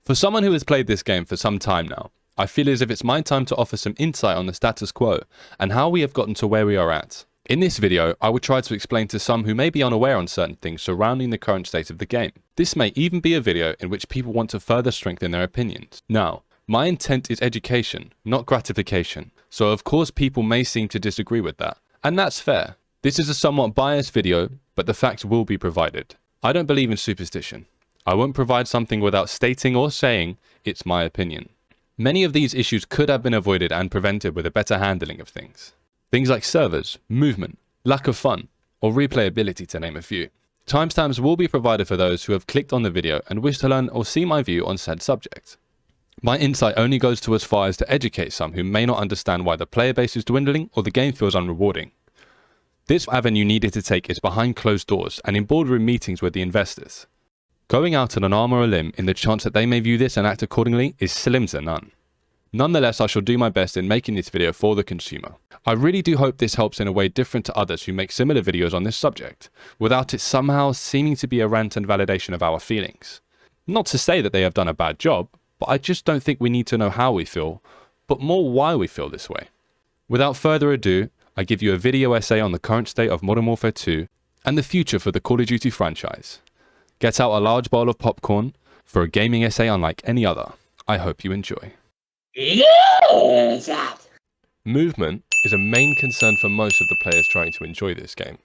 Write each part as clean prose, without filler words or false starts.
For someone who has played this game for some time now, I feel as if it's my time to offer some insight on the status quo and how we have gotten to where we are at. In this video, I will try to explain to some who may be unaware on certain things surrounding the current state of the game. This may even be a video in which people want to further strengthen their opinions. Now, my intent is education, not gratification, so of course people may seem to disagree with that, and that's fair. This is a somewhat biased video, but the facts will be provided. I don't believe in superstition. I won't provide something without stating or saying it's my opinion. Many of these issues could have been avoided and prevented with a better handling of things. Things like servers, movement, lack of fun, or replayability to name a few. Timestamps will be provided for those who have clicked on the video and wish to learn or see my view on said subject. My insight only goes to as far as to educate some who may not understand why the player base is dwindling or the game feels unrewarding. This avenue needed to take is behind closed doors and in boardroom meetings with the investors. Going out on an arm or a limb in the chance that they may view this and act accordingly is slim to none. Nonetheless, I shall do my best in making this video for the consumer. I really do hope this helps in a way different to others who make similar videos on this subject, without it somehow seeming to be a rant and validation of our feelings. Not to say that they have done a bad job, but I just don't think we need to know how we feel, but more why we feel this way. Without further ado, I give you a video essay on the current state of Modern Warfare 2 and the future for the Call of Duty franchise. Get out a large bowl of popcorn for a gaming essay unlike any other. I hope you enjoy. Movement is a main concern for most of the players trying to enjoy this game.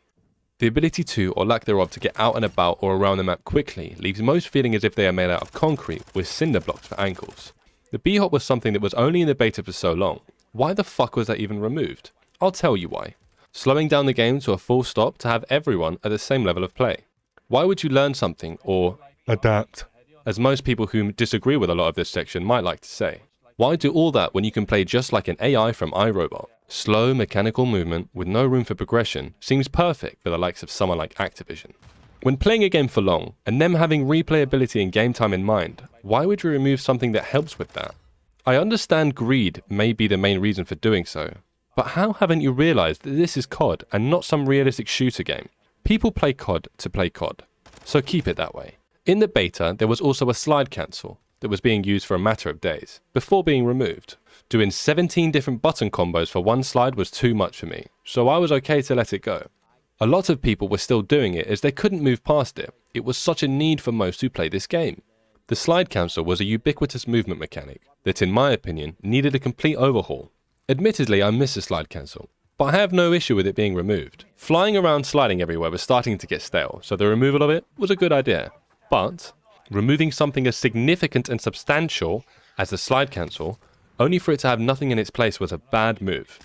The ability to, or lack thereof, to get out and about or around the map quickly leaves most feeling as if they are made out of concrete with cinder blocks for ankles. The B-hop was something that was only in the beta for so long. Why the fuck was that even removed? I'll tell you why. Slowing down the game to a full stop to have everyone at the same level of play. Why would you learn something or adapt, as most people who disagree with a lot of this section might like to say? Why do all that when you can play just like an AI from iRobot? Slow mechanical movement with no room for progression seems perfect for the likes of someone like Activision. When playing a game for long, and them having replayability and game time in mind, why would you remove something that helps with that? I understand greed may be the main reason for doing so, but how haven't you realised that this is COD and not some realistic shooter game? People play COD to play COD, so keep it that way. In the beta, there was also a slide cancel that was being used for a matter of days, before being removed. Doing 17 different button combos for one slide was too much for me, so I was okay to let it go. A lot of people were still doing it as they couldn't move past it. It was such a need for most who play this game. The slide cancel was a ubiquitous movement mechanic that, in my opinion, needed a complete overhaul. Admittedly, I miss the slide cancel, but I have no issue with it being removed. Flying around sliding everywhere was starting to get stale, so the removal of it was a good idea. But removing something as significant and substantial as the slide cancel, only for it to have nothing in its place, was a bad move.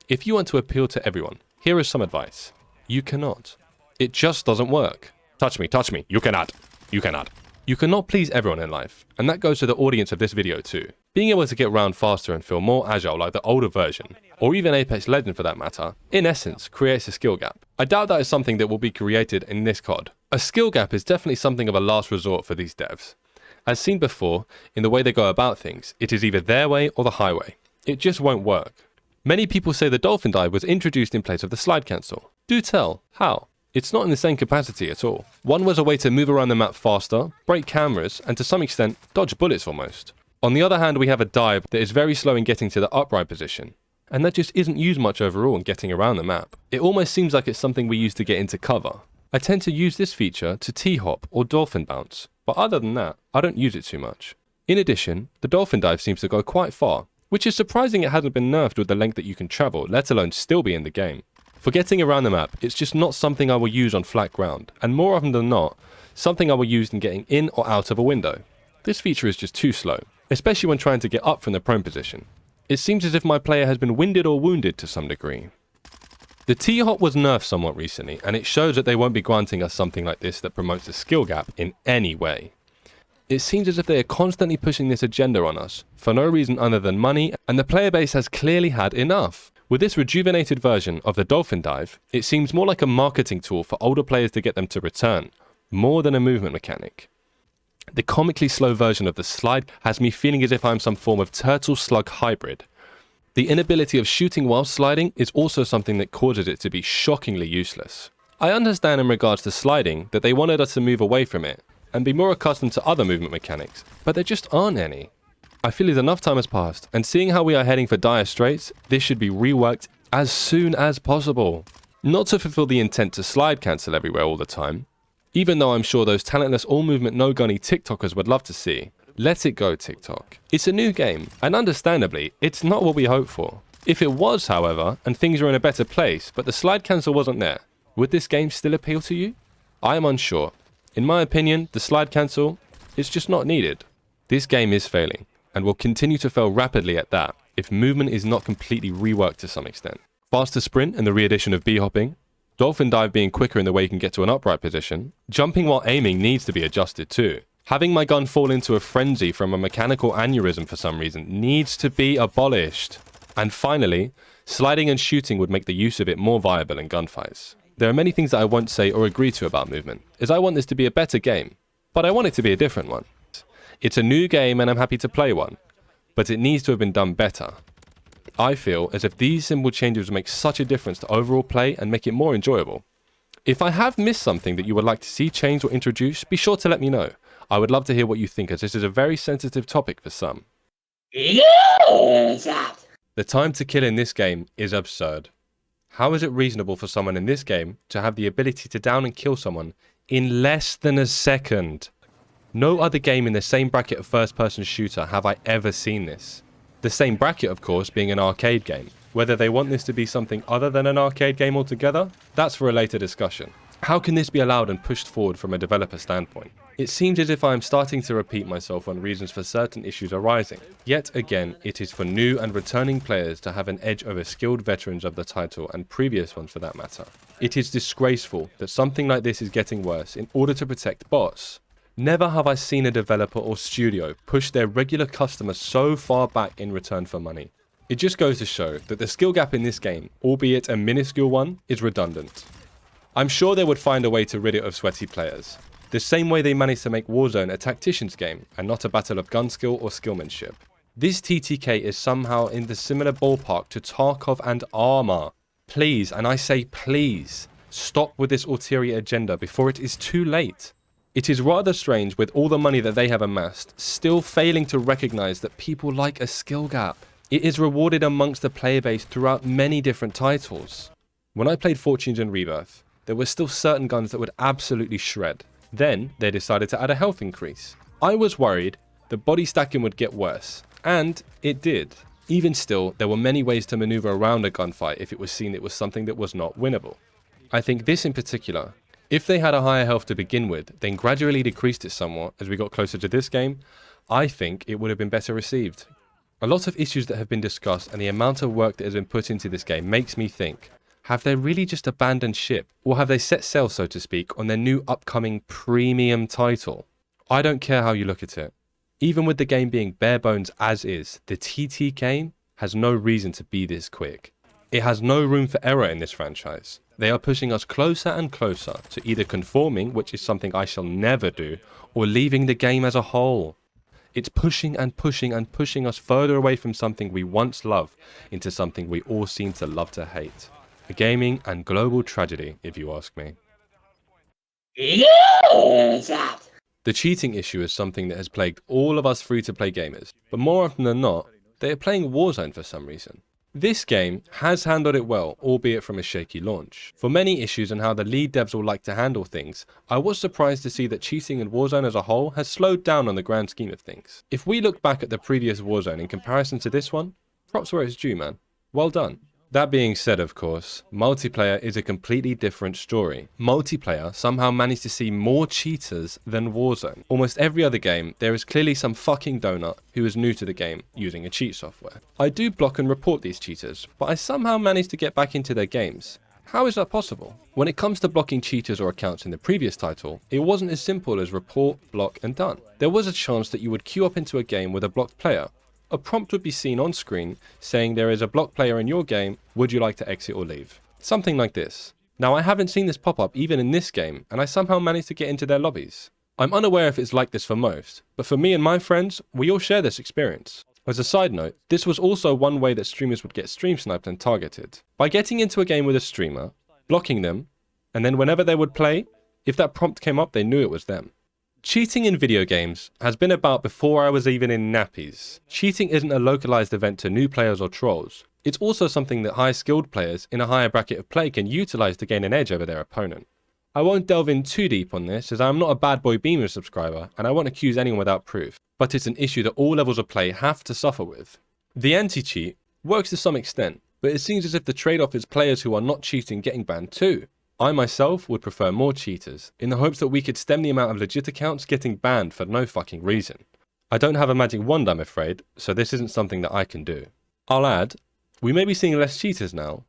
If you want to appeal to everyone, here is some advice. You cannot. It just doesn't work. Touch me, you cannot. You cannot. You cannot please everyone in life, and that goes to the audience of this video too. Being able to get around faster and feel more agile like the older version, or even Apex Legends for that matter, in essence creates a skill gap. I doubt that is something that will be created in this COD. A skill gap is definitely something of a last resort for these devs. As seen before, in the way they go about things, it is either their way or the highway. It just won't work. Many people say the dolphin dive was introduced in place of the slide cancel. Do tell, how? It's not in the same capacity at all. One was a way to move around the map faster, break cameras, and to some extent, dodge bullets almost. On the other hand, we have a dive that is very slow in getting to the upright position, and that just isn't used much overall in getting around the map. It almost seems like it's something we use to get into cover. I tend to use this feature to T-hop or dolphin bounce, but other than that, I don't use it too much. In addition, the dolphin dive seems to go quite far, which is surprising it hasn't been nerfed with the length that you can travel, let alone still be in the game. For getting around the map, it's just not something I will use on flat ground, and more often than not, something I will use in getting in or out of a window. This feature is just too slow, especially when trying to get up from the prone position. It seems as if my player has been winded or wounded to some degree. The T-hop was nerfed somewhat recently, and it shows that they won't be granting us something like this that promotes a skill gap in any way. It seems as if they are constantly pushing this agenda on us, for no reason other than money, and the player base has clearly had enough. With this rejuvenated version of the dolphin dive, it seems more like a marketing tool for older players to get them to return, more than a movement mechanic. The comically slow version of the slide has me feeling as if I'm some form of turtle slug hybrid. The inability of shooting while sliding is also something that causes it to be shockingly useless. I understand in regards to sliding that they wanted us to move away from it, and be more accustomed to other movement mechanics, but there just aren't any. I feel as enough time has passed, and seeing how we are heading for dire straits, this should be reworked as soon as possible. Not to fulfill the intent to slide cancel everywhere all the time, even though I'm sure those talentless all-movement no-gunny TikTokers would love to see. Let it go, TikTok. It's a new game, and understandably, it's not what we hoped for. If it was, however, and things were in a better place, but the slide cancel wasn't there, would this game still appeal to you? I am unsure. In my opinion, the slide cancel is just not needed. This game is failing, and will continue to fail rapidly at that if movement is not completely reworked to some extent. Faster sprint and the re-addition of B-hopping, dolphin dive being quicker in the way you can get to an upright position, jumping while aiming needs to be adjusted too. Having my gun fall into a frenzy from a mechanical aneurysm for some reason needs to be abolished. And finally, sliding and shooting would make the use of it more viable in gunfights. There are many things that I won't say or agree to about movement, as I want this to be a better game, but I want it to be a different one. It's a new game and I'm happy to play one, but it needs to have been done better. I feel as if these simple changes would make such a difference to overall play and make it more enjoyable. If I have missed something that you would like to see changed or introduced, be sure to let me know. I would love to hear what you think, as this is a very sensitive topic for some. The time to kill in this game is absurd. How is it reasonable for someone in this game to have the ability to down and kill someone in less than a second? No other game in the same bracket of first-person shooter have I ever seen this. The same bracket, of course, being an arcade game. Whether they want this to be something other than an arcade game altogether, that's for a later discussion. How can this be allowed and pushed forward from a developer standpoint? It seems as if I am starting to repeat myself on reasons for certain issues arising. Yet again, it is for new and returning players to have an edge over skilled veterans of the title and previous ones for that matter. It is disgraceful that something like this is getting worse in order to protect bots. Never have I seen a developer or studio push their regular customers so far back in return for money. It just goes to show that the skill gap in this game, albeit a minuscule one, is redundant. I'm sure they would find a way to rid it of sweaty players, the same way they managed to make Warzone a tactician's game and not a battle of gun skill or skillmanship. This TTK is somehow in the similar ballpark to Tarkov and Arma. Please, and I say please, stop with this ulterior agenda before it is too late. It is rather strange, with all the money that they have amassed, still failing to recognize that people like a skill gap. It is rewarded amongst the player base throughout many different titles. When I played Fortunes and Rebirth, there were still certain guns that would absolutely shred. Then they decided to add a health increase. I was worried the body stacking would get worse, and it did. Even still, there were many ways to maneuver around a gunfight if it was seen it was something that was not winnable. I think this in particular, if they had a higher health to begin with, then gradually decreased it somewhat as we got closer to this game, I think it would have been better received. A lot of issues that have been discussed and the amount of work that has been put into this game makes me think, have they really just abandoned ship? Or have they set sail, so to speak, on their new upcoming premium title? I don't care how you look at it. Even with the game being bare bones as is, the TT game has no reason to be this quick. It has no room for error in this franchise. They are pushing us closer and closer to either conforming, which is something I shall never do, or leaving the game as a whole. It's pushing and pushing and pushing us further away from something we once loved into something we all seem to love to hate. A gaming and global tragedy, if you ask me. The cheating issue is something that has plagued all of us free-to-play gamers, but more often than not, they are playing Warzone for some reason. This game has handled it well, albeit from a shaky launch. For many issues and how the lead devs all like to handle things, I was surprised to see that cheating in Warzone as a whole has slowed down on the grand scheme of things. If we look back at the previous Warzone in comparison to this one, props where it's due, man. Well done. That being said, of course, multiplayer is a completely different story. Multiplayer somehow managed to see more cheaters than Warzone. Almost every other game, there is clearly some fucking donut who is new to the game using a cheat software. I do block and report these cheaters, but I somehow managed to get back into their games. How is that possible? When it comes to blocking cheaters or accounts in the previous title, it wasn't as simple as report, block and done. There was a chance that you would queue up into a game with a blocked player. A prompt would be seen on screen saying there is a blocked player in your game, would you like to exit or leave? Something like this. Now I haven't seen this pop up even in this game, and I somehow managed to get into their lobbies. I'm unaware if it's like this for most, but for me and my friends, we all share this experience. As a side note, this was also one way that streamers would get stream sniped and targeted. By getting into a game with a streamer, blocking them, and then whenever they would play, if that prompt came up they knew it was them. Cheating in video games has been about before I was even in nappies. Cheating isn't a localized event to new players or trolls. It's also something that high-skilled players in a higher bracket of play can utilize to gain an edge over their opponent. I won't delve in too deep on this, as I am not a Bad Boy Beamer subscriber and I won't accuse anyone without proof, but it's an issue that all levels of play have to suffer with. The anti-cheat works to some extent, but it seems as if the trade-off is players who are not cheating getting banned too. I myself would prefer more cheaters, in the hopes that we could stem the amount of legit accounts getting banned for no fucking reason. I don't have a magic wand, I'm afraid, so this isn't something that I can do. I'll add, we may be seeing less cheaters now,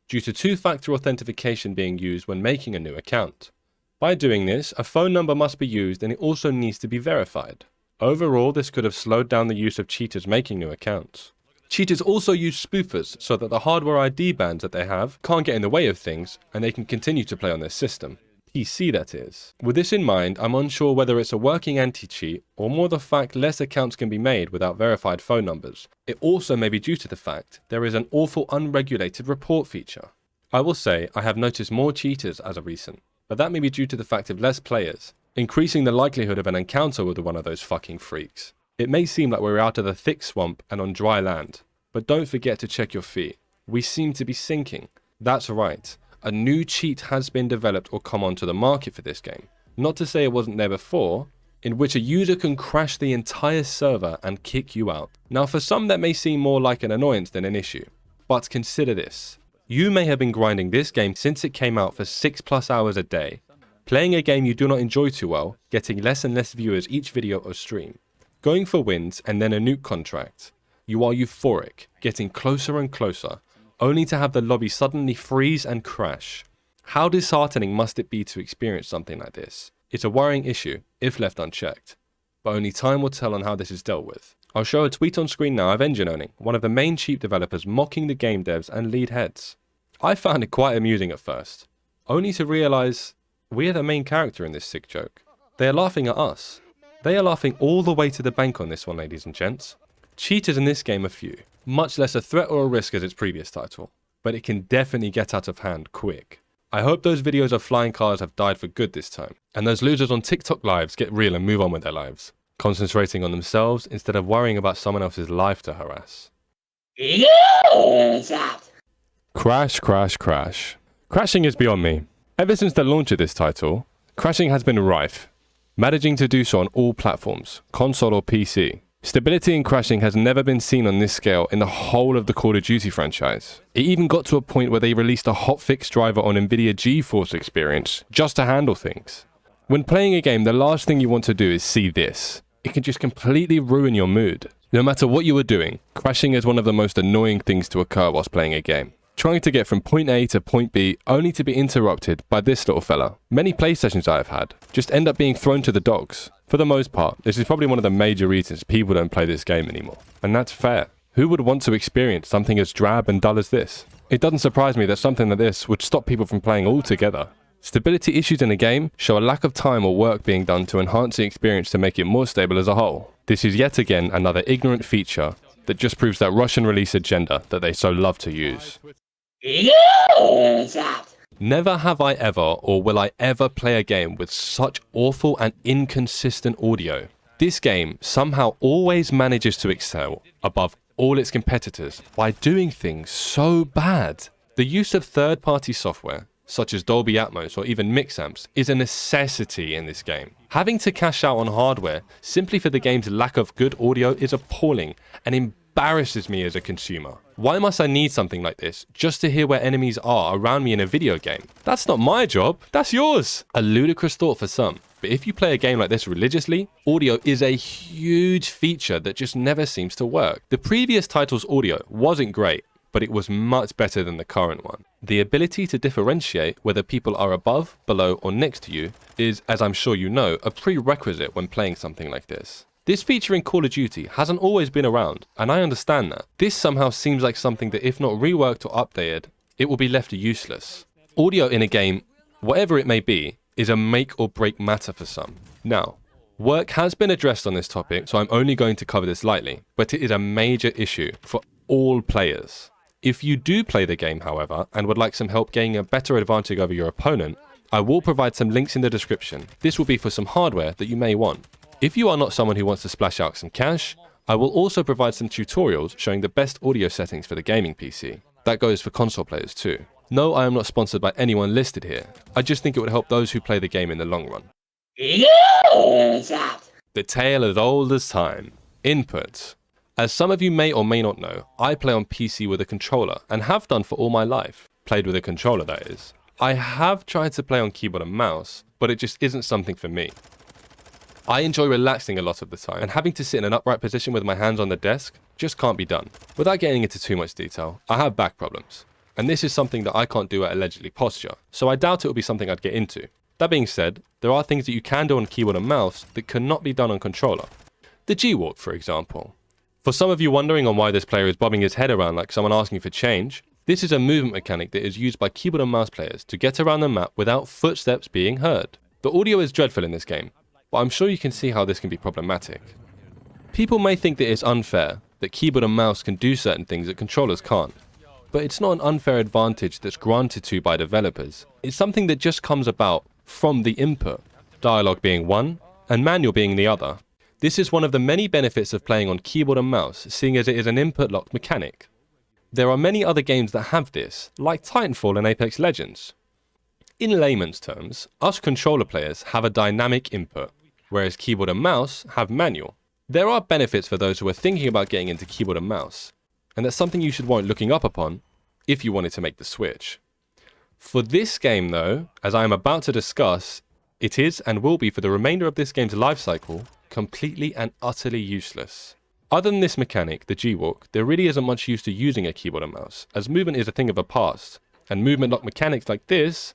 due to two-factor authentication being used when making a new account. By doing this, a phone number must be used and it also needs to be verified. Overall, this could have slowed down the use of cheaters making new accounts. Cheaters also use spoofers so that the hardware ID bands that they have can't get in the way of things and they can continue to play on their system. PC that is. With this in mind, I'm unsure whether it's a working anti-cheat or more the fact less accounts can be made without verified phone numbers. It also may be due to the fact there is an awful unregulated report feature. I will say I have noticed more cheaters as of recent, but that may be due to the fact of less players, increasing the likelihood of an encounter with one of those fucking freaks. It may seem like we're out of the thick swamp and on dry land, but don't forget to check your feet. We seem to be sinking. That's right, a new cheat has been developed or come onto the market for this game. Not to say it wasn't there before, in which a user can crash the entire server and kick you out. Now for some that may seem more like an annoyance than an issue, but consider this. You may have been grinding this game since it came out for 6+ hours a day, playing a game you do not enjoy too well, getting less and less viewers each video or stream, going for wins and then a nuke contract. You are euphoric, getting closer and closer, only to have the lobby suddenly freeze and crash. How disheartening must it be to experience something like this? It's a worrying issue, if left unchecked, but only time will tell on how this is dealt with. I'll show a tweet on screen now of Engine Owning, one of the main cheat developers mocking the game devs and lead heads. I found it quite amusing at first, only to realise we are the main character in this sick joke. They are laughing at us. They are laughing all the way to the bank on this one, ladies and gents. Cheaters in this game are few, much less a threat or a risk as its previous title, but it can definitely get out of hand quick. I hope those videos of flying cars have died for good this time, and those losers on TikTok lives get real and move on with their lives, concentrating on themselves instead of worrying about someone else's life to harass. Crash, crash, crash. Crashing is beyond me. Ever since the launch of this title, crashing has been rife, managing to do so on all platforms, console or PC. Stability in crashing has never been seen on this scale in the whole of the Call of Duty franchise. It even got to a point where they released a hotfix driver on Nvidia GeForce Experience just to handle things. When playing a game, the last thing you want to do is see this. It can just completely ruin your mood. No matter what you are doing, crashing is one of the most annoying things to occur whilst playing a game. Trying to get from point A to point B only to be interrupted by this little fella. Many play sessions I have had just end up being thrown to the dogs. For the most part, this is probably one of the major reasons people don't play this game anymore. And that's fair. Who would want to experience something as drab and dull as this? It doesn't surprise me that something like this would stop people from playing altogether. Stability issues in a game show a lack of time or work being done to enhance the experience to make it more stable as a whole. This is yet again another ignorant feature that just proves that Russian release agenda that they so love to use. Never have I ever or will I ever play a game with such awful and inconsistent audio. This game somehow always manages to excel above all its competitors by doing things so bad. The use of third-party software, such as Dolby Atmos or even mix amps, is a necessity in this game. Having to cash out on hardware simply for the game's lack of good audio is appalling and embarrasses me as a consumer. Why must I need something like this just to hear where enemies are around me in a video game? That's not my job, that's yours. A ludicrous thought for some, but if you play a game like this religiously, audio is a huge feature that just never seems to work. The previous title's audio wasn't great, but it was much better than the current one. The ability to differentiate whether people are above, below, or next to you is, as I'm sure you know, a prerequisite when playing something like this. This feature in Call of Duty hasn't always been around, and I understand that. This somehow seems like something that if not reworked or updated, it will be left useless. Audio in a game, whatever it may be, is a make or break matter for some. Now, work has been addressed on this topic, so I'm only going to cover this lightly, but it is a major issue for all players. If you do play the game, however, and would like some help gaining a better advantage over your opponent, I will provide some links in the description. This will be for some hardware that you may want. If you are not someone who wants to splash out some cash, I will also provide some tutorials showing the best audio settings for the gaming PC. That goes for console players too. No, I am not sponsored by anyone listed here. I just think it would help those who play the game in the long run. The tale as old as time. Inputs. As some of you may or may not know, I play on PC with a controller and have done for all my life. Played with a controller, that is. I have tried to play on keyboard and mouse, but it just isn't something for me. I enjoy relaxing a lot of the time, and having to sit in an upright position with my hands on the desk just can't be done. Without getting into too much detail, I have back problems, and this is something that I can't do at allegedly posture, so I doubt it will be something I'd get into. That being said, there are things that you can do on keyboard and mouse that cannot be done on controller. The G-walk, for example. For some of you wondering on why this player is bobbing his head around like someone asking for change, this is a movement mechanic that is used by keyboard and mouse players to get around the map without footsteps being heard. The audio is dreadful in this game, but I'm sure you can see how this can be problematic. People may think that it's unfair that keyboard and mouse can do certain things that controllers can't, but it's not an unfair advantage that's granted to by developers. It's something that just comes about from the input, dialogue being one and manual being the other. This is one of the many benefits of playing on keyboard and mouse, seeing as it is an input locked mechanic. There are many other games that have this, like Titanfall and Apex Legends. In layman's terms, us controller players have a dynamic input, whereas keyboard and mouse have manual. There are benefits for those who are thinking about getting into keyboard and mouse, and that's something you should warrant looking up upon if you wanted to make the switch. For this game though, as I am about to discuss, it is and will be for the remainder of this game's life cycle completely and utterly useless. Other than this mechanic, the G-walk, there really isn't much use to using a keyboard and mouse, as movement is a thing of the past, and movement lock mechanics like this,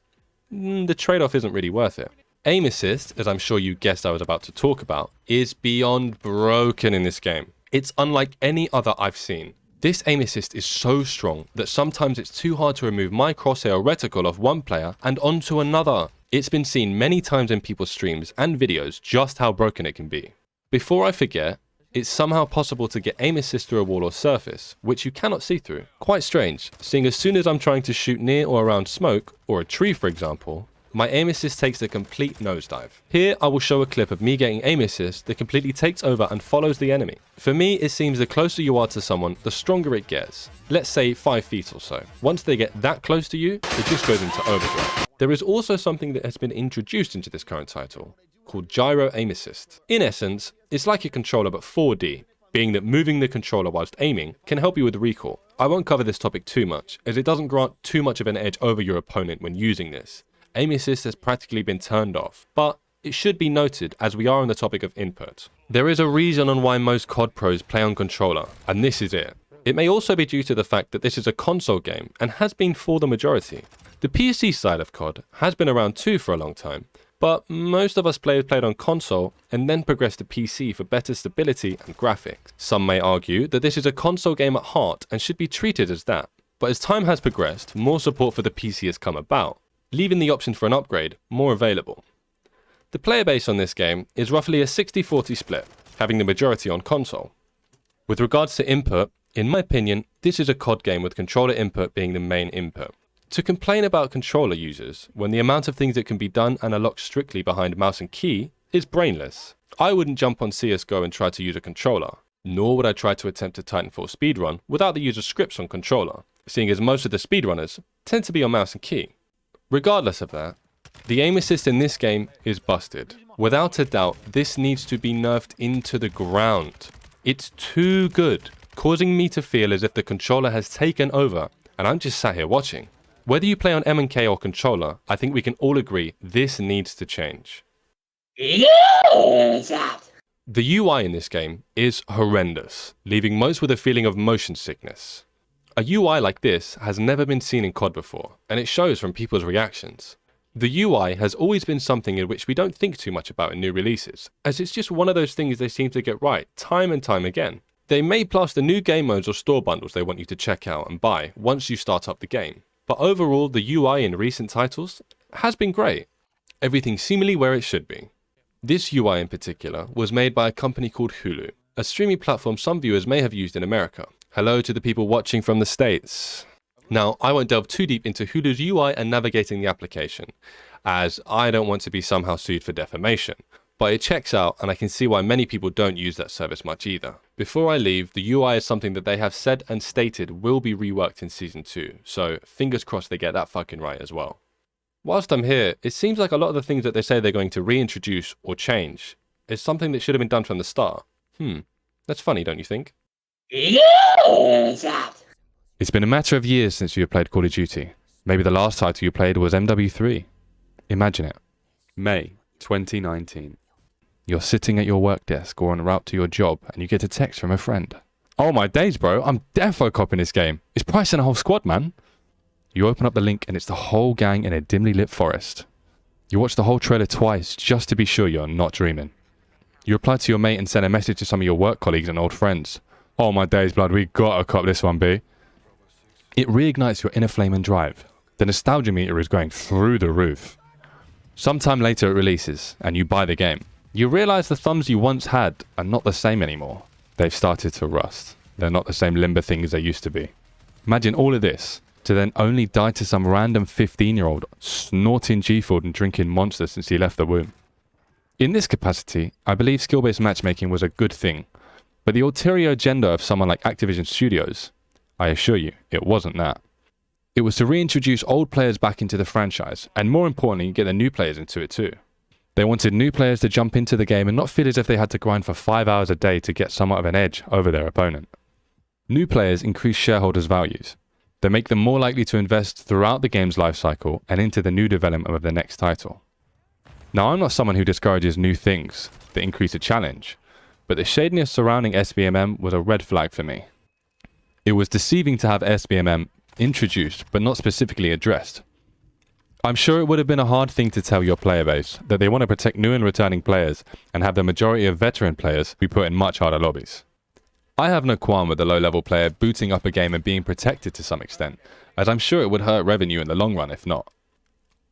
the trade-off isn't really worth it. Aim assist, as I'm sure you guessed I was about to talk about, is beyond broken in this game. It's unlike any other I've seen. This aim assist is so strong that sometimes it's too hard to remove my crosshair reticle off one player and onto another. It's been seen many times in people's streams and videos just how broken it can be. Before I forget, it's somehow possible to get aim assist through a wall or surface, which you cannot see through. Quite strange, seeing as soon as I'm trying to shoot near or around smoke, or a tree for example, my aim assist takes a complete nosedive. Here I will show a clip of me getting aim assist that completely takes over and follows the enemy. For me, it seems the closer you are to someone, the stronger it gets. Let's say 5 feet or so. Once they get that close to you, it just goes into overdrive. There is also something that has been introduced into this current title, called gyro aim assist. In essence, it's like a controller but 4D, being that moving the controller whilst aiming can help you with recoil. I won't cover this topic too much, as it doesn't grant too much of an edge over your opponent when using this. Aim assist has practically been turned off, but it should be noted as we are on the topic of input. There is a reason on why most COD pros play on controller, and this is it. It may also be due to the fact that this is a console game and has been for the majority. The PC side of COD has been around too for a long time, but most of us players played on console and then progressed to PC for better stability and graphics. Some may argue that this is a console game at heart and should be treated as that, but as time has progressed, more support for the PC has come about, leaving the option for an upgrade more available. The player base on this game is roughly a 60-40 split, having the majority on console. With regards to input, in my opinion, this is a COD game with controller input being the main input. To complain about controller users, when the amount of things that can be done and are locked strictly behind mouse and key, is brainless. I wouldn't jump on CSGO and try to use a controller, nor would I try to attempt a Titanfall speedrun without the use of scripts on controller, seeing as most of the speedrunners tend to be on mouse and key. Regardless of that, the aim assist in this game is busted. Without a doubt, this needs to be nerfed into the ground. It's too good, causing me to feel as if the controller has taken over and I'm just sat here watching. Whether you play on M&K or controller, I think we can all agree this needs to change. The UI in this game is horrendous, leaving most with a feeling of motion sickness. A UI like this has never been seen in COD before, and it shows from people's reactions. The UI has always been something in which we don't think too much about in new releases, as it's just one of those things they seem to get right time and time again. They may plaster new game modes or store bundles they want you to check out and buy once you start up the game, but overall the UI in recent titles has been great. Everything seemingly where it should be. This UI in particular was made by a company called Hulu, a streaming platform some viewers may have used in America. Hello to the people watching from the States. Now, I won't delve too deep into Hulu's UI and navigating the application, as I don't want to be somehow sued for defamation. But it checks out, and I can see why many people don't use that service much either. Before I leave, the UI is something that they have said and stated will be reworked in Season 2, so fingers crossed they get that fucking right as well. Whilst I'm here, it seems like a lot of the things that they say they're going to reintroduce or change is something that should have been done from the start. That's funny, don't you think? It's been a matter of years since you have played Call of Duty. Maybe the last title you played was MW3. Imagine it. May 2019. You're sitting at your work desk or en route to your job and you get a text from a friend. Oh my days, bro, I'm defo copping this game. It's pricing a whole squad, man. You open up the link and it's the whole gang in a dimly lit forest. You watch the whole trailer twice just to be sure you're not dreaming. You reply to your mate and send a message to some of your work colleagues and old friends. Oh my days, blood, we gotta cop this one, B. It reignites your inner flame and drive. The nostalgia meter is going through the roof. Sometime later it releases and you buy the game. You realize the thumbs you once had are not the same anymore. They've started to rust. They're not the same limber things they used to be. Imagine all of this to then only die to some random 15-year-old snorting G-Food and drinking Monster since he left the womb. In this capacity, I believe skill-based matchmaking was a good thing, but the ulterior agenda of someone like Activision Studios, I assure you, it wasn't that. It was to reintroduce old players back into the franchise, and more importantly, get the new players into it too. They wanted new players to jump into the game and not feel as if they had to grind for 5 hours a day to get somewhat of an edge over their opponent. New players increase shareholders' values. They make them more likely to invest throughout the game's lifecycle and into the new development of the next title. Now, I'm not someone who discourages new things that increase a challenge, but the shadiness surrounding SBMM was a red flag for me. It was deceiving to have SBMM introduced but not specifically addressed. I'm sure it would have been a hard thing to tell your player base that they want to protect new and returning players and have the majority of veteran players be put in much harder lobbies. I have no qualm with the low-level player booting up a game and being protected to some extent, as I'm sure it would hurt revenue in the long run if not.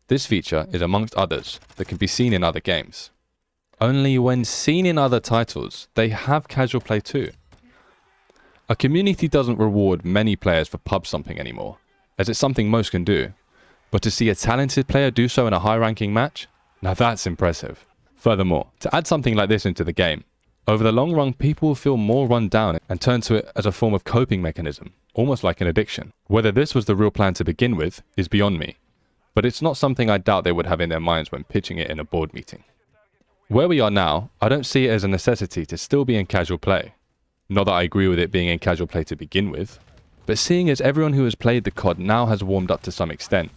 This feature is amongst others that can be seen in other games. Only when seen in other titles, they have casual play too. A community doesn't reward many players for pub stomping anymore, as it's something most can do. But to see a talented player do so in a high-ranking match? Now that's impressive. Furthermore, to add something like this into the game, over the long run people will feel more run down and turn to it as a form of coping mechanism, almost like an addiction. Whether this was the real plan to begin with is beyond me, but it's not something I doubt they would have in their minds when pitching it in a board meeting. Where we are now, I don't see it as a necessity to still be in casual play. Not that I agree with it being in casual play to begin with, but seeing as everyone who has played the COD now has warmed up to some extent,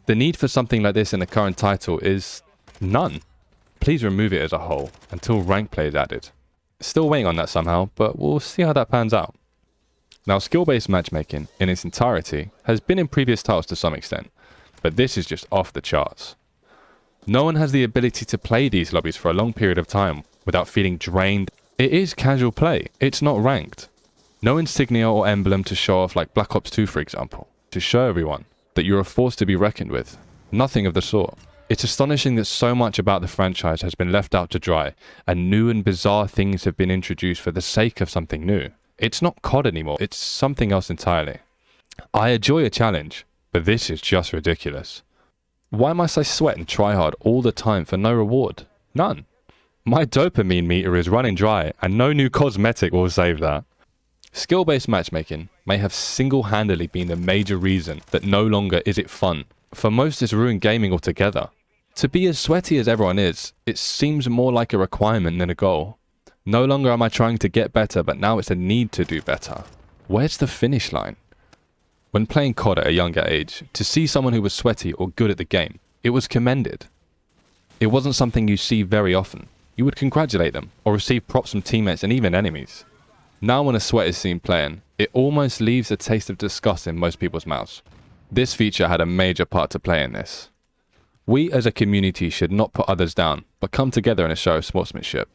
the need for something like this in the current title is none. Please remove it as a whole until rank play is added. Still waiting on that somehow, but we'll see how that pans out. Now, skill-based matchmaking in its entirety has been in previous titles to some extent, but this is just off the charts. No one has the ability to play these lobbies for a long period of time without feeling drained. It is casual play, it's not ranked. No insignia or emblem to show off like Black Ops 2 for example, to show everyone that you're a force to be reckoned with. Nothing of the sort. It's astonishing that so much about the franchise has been left out to dry, and new and bizarre things have been introduced for the sake of something new. It's not COD anymore, it's something else entirely. I enjoy a challenge, but this is just ridiculous. Why must I sweat and try hard all the time for no reward? None. My dopamine meter is running dry, and no new cosmetic will save that. Skill-based matchmaking may have single-handedly been the major reason that no longer is it fun. For most, it's ruined gaming altogether. To be as sweaty as everyone is, it seems more like a requirement than a goal. No longer am I trying to get better, but now it's a need to do better. Where's the finish line? When playing COD at a younger age, to see someone who was sweaty or good at the game, it was commended. It wasn't something you see very often. You would congratulate them, or receive props from teammates and even enemies. Now when a sweat is seen playing, it almost leaves a taste of disgust in most people's mouths. This feature had a major part to play in this. We as a community should not put others down, but come together in a show of sportsmanship.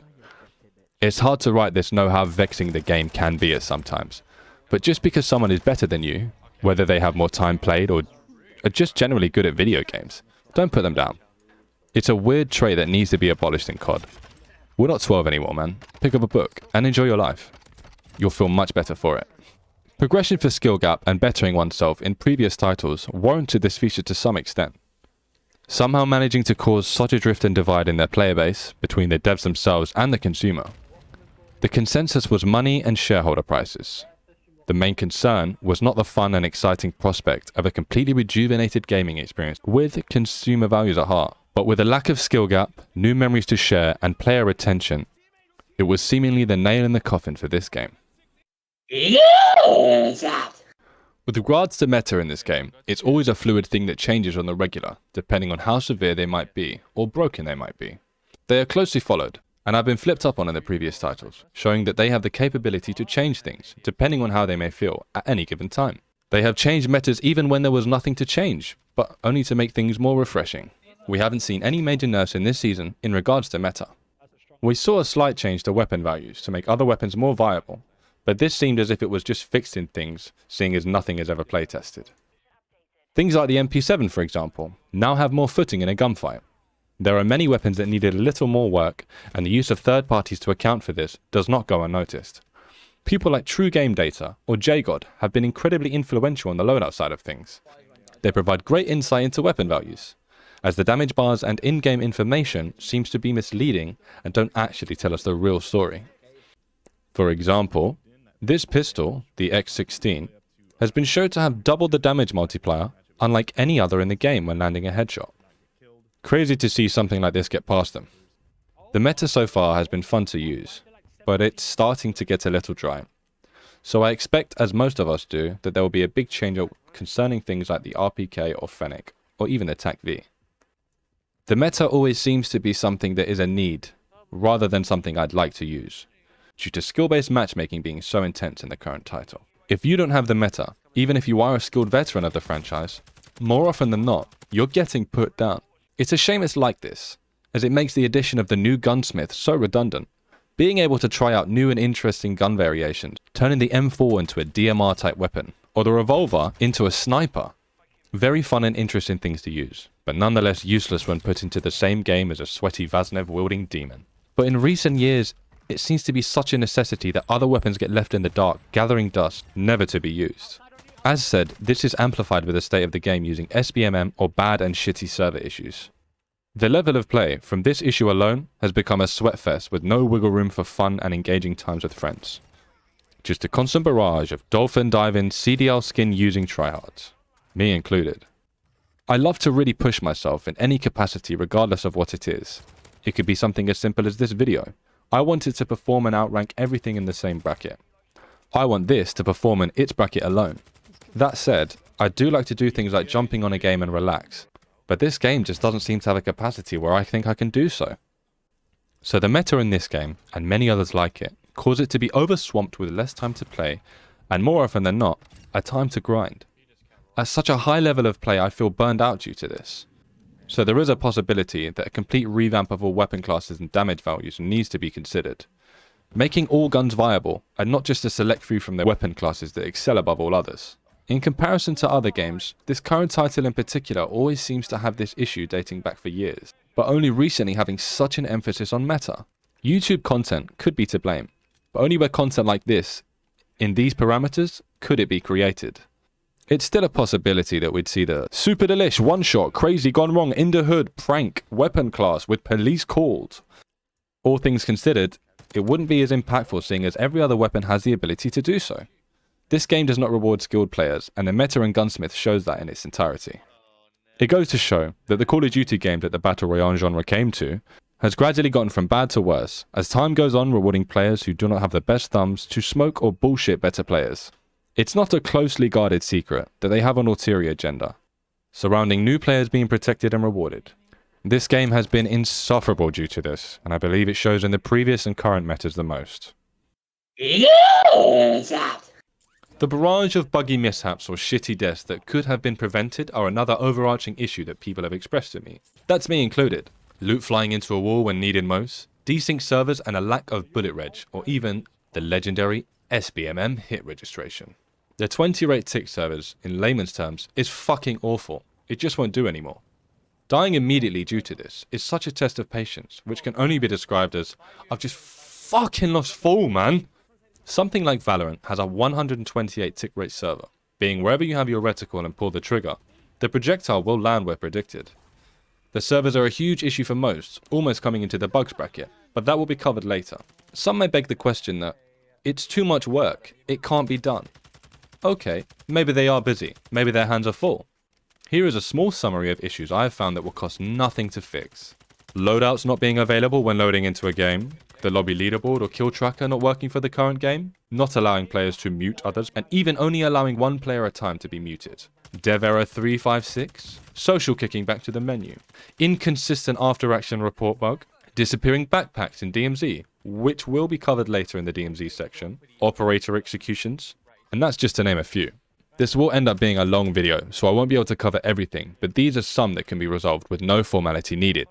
It's hard to write this, know how vexing the game can be at sometimes, but just because someone is better than you, whether they have more time played or are just generally good at video games, don't put them down. It's a weird trait that needs to be abolished in COD. We're not 12 anymore, man. Pick up a book and enjoy your life. You'll feel much better for it. Progression for skill gap and bettering oneself in previous titles warranted this feature to some extent. somehow managing to cause such a drift and divide in their player base between the devs themselves and the consumer. The consensus was money and shareholder prices. The main concern was not the fun and exciting prospect of a completely rejuvenated gaming experience with consumer values at heart, but with a lack of skill gap, new memories to share, and player retention. It was seemingly the nail in the coffin for this game. With regards to meta in this game, it's always a fluid thing that changes on the regular, depending on how severe they might be, or broken they might be. They are closely followed, and have been flipped up on in the previous titles, showing that they have the capability to change things, depending on how they may feel at any given time. They have changed metas even when there was nothing to change, but only to make things more refreshing. We haven't seen any major nerfs in this season in regards to meta. We saw a slight change to weapon values to make other weapons more viable, but this seemed as if it was just fixing things, seeing as nothing is ever playtested. Things like the MP7, for example, now have more footing in a gunfight. There are many weapons that needed a little more work, and the use of third parties to account for this does not go unnoticed. People like True Game Data or JGod have been incredibly influential on the loadout side of things. They provide great insight into weapon values, as the damage bars and in-game information seems to be misleading and don't actually tell us the real story. For example, this pistol, the X16, has been shown to have double the damage multiplier, unlike any other in the game when landing a headshot. Crazy to see something like this get past them. The meta so far has been fun to use, but it's starting to get a little dry. So I expect, as most of us do, that there will be a big change concerning things like the RPK or Fennec, or even the TAC-V. The meta always seems to be something that is a need, rather than something I'd like to use, due to skill-based matchmaking being so intense in the current title. If you don't have the meta, even if you are a skilled veteran of the franchise, more often than not, you're getting put down. It's a shame it's like this, as it makes the addition of the new gunsmith so redundant. Being able to try out new and interesting gun variations, turning the M4 into a DMR type weapon, or the revolver into a sniper. Very fun and interesting things to use, but nonetheless useless when put into the same game as a sweaty Vaznev-wielding demon. But in recent years, it seems to be such a necessity that other weapons get left in the dark, gathering dust, never to be used. As said, this is amplified with the state of the game using SBMM or bad and shitty server issues. The level of play from this issue alone has become a sweatfest with no wiggle room for fun and engaging times with friends. Just a constant barrage of dolphin diving, CDL skin using tryhards. Me included. I love to really push myself in any capacity regardless of what it is. It could be something as simple as this video. I want it to perform and outrank everything in the same bracket. I want this to perform in its bracket alone. That said, I do like to do things like jumping on a game and relax, but this game just doesn't seem to have a capacity where I think I can do so. So the meta in this game, and many others like it, cause it to be overswamped with less time to play, and more often than not, a time to grind. At such a high level of play, I feel burned out due to this. So there is a possibility that a complete revamp of all weapon classes and damage values needs to be considered. Making all guns viable, and not just a select few from their weapon classes that excel above all others. In comparison to other games, this current title in particular always seems to have this issue dating back for years, but only recently having such an emphasis on meta. YouTube content could be to blame, but only where content like this, in these parameters, could it be created. It's still a possibility that we'd see the super delish, one-shot, crazy gone wrong, in the hood, prank, weapon class with police called. All things considered, it wouldn't be as impactful seeing as every other weapon has the ability to do so. This game does not reward skilled players, and the meta and gunsmith shows that in its entirety. It goes to show that the Call of Duty game that the Battle Royale genre came to has gradually gotten from bad to worse, as time goes on rewarding players who do not have the best thumbs to smoke or bullshit better players. It's not a closely guarded secret that they have an ulterior agenda, surrounding new players being protected and rewarded. This game has been insufferable due to this, and I believe it shows in the previous and current metas the most. The barrage of buggy mishaps or shitty deaths that could have been prevented are another overarching issue that people have expressed to me. That's me included. Loot flying into a wall when needed most, desync servers and a lack of bullet reg, or even the legendary SBMM hit registration. The 20-rate tick servers, in layman's terms, is fucking awful. It just won't do anymore. Dying immediately due to this is such a test of patience, which can only be described as, I've just fucking lost full, man. Something like Valorant has a 128 tick rate server, being wherever you have your reticle and pull the trigger, the projectile will land where predicted. The servers are a huge issue for most, almost coming into the bugs bracket, but that will be covered later. Some may beg the question that it's too much work, it can't be done. Okay, maybe they are busy, maybe their hands are full. Here is a small summary of issues I have found that will cost nothing to fix. Loadouts not being available when loading into a game, the lobby leaderboard or kill tracker not working for the current game, not allowing players to mute others, and even only allowing one player at a time to be muted. Dev error 356, social kicking back to the menu, inconsistent after action report bug, disappearing backpacks in DMZ, which will be covered later in the DMZ section, operator executions, and that's just to name a few. This will end up being a long video, so I won't be able to cover everything, but these are some that can be resolved with no formality needed.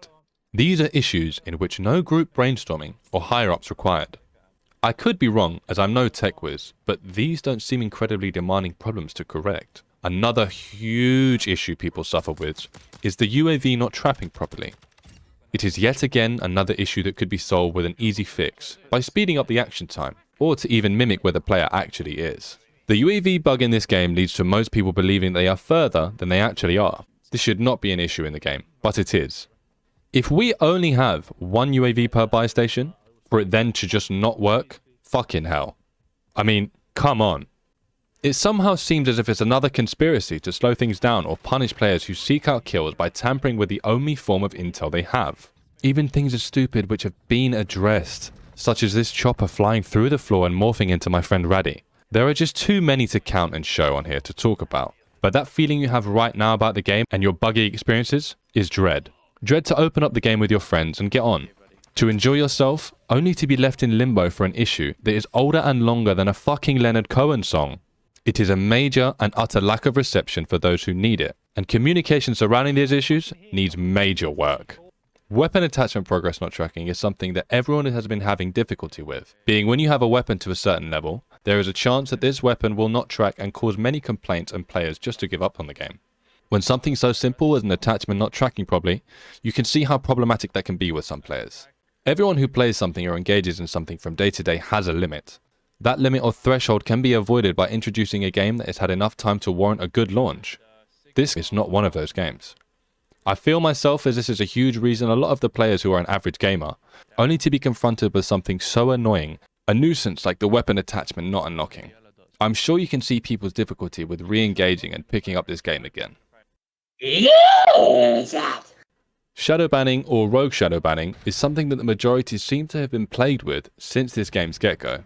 These are issues in which no group brainstorming or higher-ups required. I could be wrong, as I'm no tech whiz, but these don't seem incredibly demanding problems to correct. Another huge issue people suffer with is the UAV not trapping properly. It is yet again another issue that could be solved with an easy fix, by speeding up the action time, or to even mimic where the player actually is. The UAV bug in this game leads to most people believing they are further than they actually are. This should not be an issue in the game, but it is. If we only have one UAV per buy station, for it then to just not work, fucking hell. I mean, come on. It somehow seems as if it's another conspiracy to slow things down or punish players who seek out kills by tampering with the only form of intel they have. Even things as stupid which have been addressed, such as this chopper flying through the floor and morphing into my friend Raddy. There are just too many to count and show on here to talk about. But that feeling you have right now about the game and your buggy experiences is dread. Dread to open up the game with your friends and get on. To enjoy yourself, only to be left in limbo for an issue that is older and longer than a fucking Leonard Cohen song. It is a major and utter lack of reception for those who need it, and communication surrounding these issues needs major work. Weapon attachment progress not tracking is something that everyone has been having difficulty with, being when you have a weapon to a certain level, there is a chance that this weapon will not track and cause many complaints and players just to give up on the game. When something so simple as an attachment not tracking properly, you can see how problematic that can be with some players. Everyone who plays something or engages in something from day to day has a limit. That limit or threshold can be avoided by introducing a game that has had enough time to warrant a good launch. This is not one of those games. I feel myself as this is a huge reason a lot of the players who are an average gamer, only to be confronted with something so annoying, a nuisance like the weapon attachment not unlocking. I'm sure you can see people's difficulty with re-engaging and picking up this game again. Shadow banning or rogue shadow banning is something that the majority seem to have been plagued with since this game's get-go.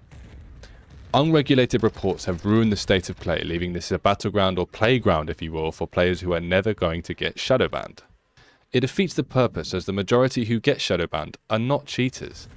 Unregulated reports have ruined the state of play, leaving this a battleground or playground, if you will, for players who are never going to get shadow banned. It defeats the purpose, as the majority who get shadow banned are not cheaters.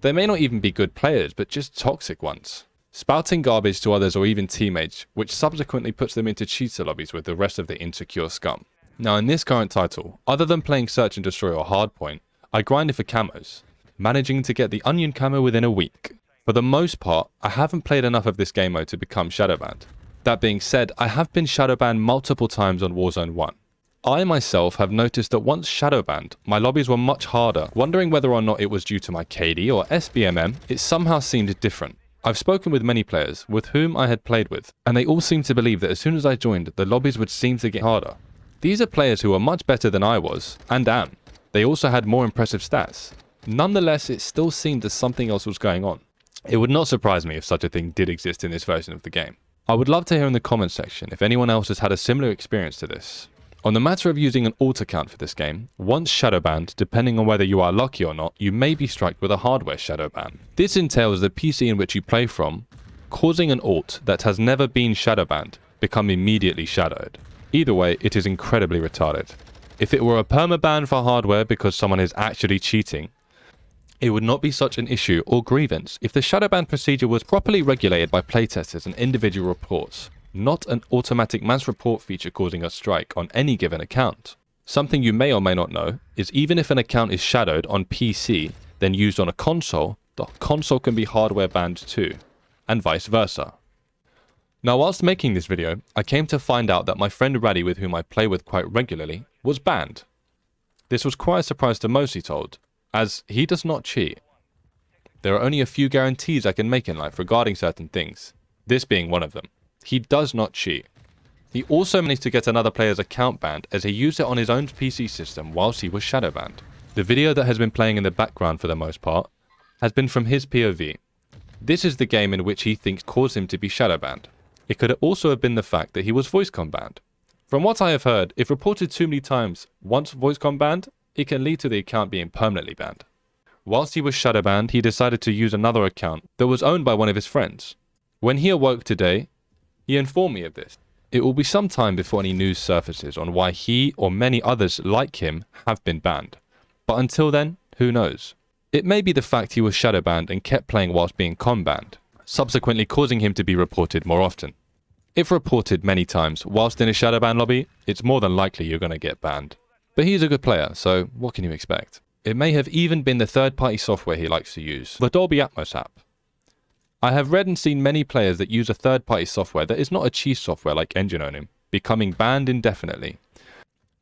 They may not even be good players, but just toxic ones, spouting garbage to others or even teammates, which subsequently puts them into cheater lobbies with the rest of the insecure scum. Now in this current title, other than playing Search and Destroy or Hardpoint, I grinded for camos, managing to get the onion camo within a week. For the most part, I haven't played enough of this game mode to become shadow banned. That being said, I have been shadow banned multiple times on Warzone 1. I myself have noticed that once shadow banned, my lobbies were much harder, wondering whether or not it was due to my KD or SBMM, it somehow seemed different. I've spoken with many players, with whom I had played with, and they all seemed to believe that as soon as I joined, the lobbies would seem to get harder. These are players who are much better than I was, and am. They also had more impressive stats. Nonetheless, it still seemed that something else was going on. It would not surprise me if such a thing did exist in this version of the game. I would love to hear in the comments section if anyone else has had a similar experience to this. On the matter of using an alt account for this game, once shadow banned, depending on whether you are lucky or not, you may be struck with a hardware shadow ban. This entails the PC in which you play from, causing an alt that has never been shadow banned become immediately shadowed. Either way, it is incredibly retarded. If it were a permaban for hardware because someone is actually cheating, it would not be such an issue or grievance if the shadow ban procedure was properly regulated by playtesters and individual reports, not an automatic mass report feature causing a strike on any given account. Something you may or may not know is even if an account is shadowed on PC, then used on a console, the console can be hardware banned too, and vice versa. Now whilst making this video, I came to find out that my friend Raddy, with whom I play with quite regularly, was banned. This was quite a surprise to most, he told, as he does not cheat. There are only a few guarantees I can make in life regarding certain things, this being one of them. He does not cheat. He also managed to get another player's account banned as he used it on his own PC system whilst he was shadow banned. The video that has been playing in the background for the most part has been from his POV. This is the game in which he thinks caused him to be shadow banned. It could also have been the fact that he was voice-com banned. From what I have heard, if reported too many times once voice-com banned, it can lead to the account being permanently banned. Whilst he was shadow banned, he decided to use another account that was owned by one of his friends. When he awoke today, he informed me of this. It will be some time before any news surfaces on why he or many others like him have been banned. But until then, who knows? It may be the fact he was shadow banned and kept playing whilst being com banned, subsequently causing him to be reported more often. If reported many times whilst in a shadow ban lobby, it's more than likely you're going to get banned. But he's a good player, so what can you expect? It may have even been the third-party software he likes to use, the Dolby Atmos app. I have read and seen many players that use a third-party software that is not a cheese software like Engine Owning, becoming banned indefinitely.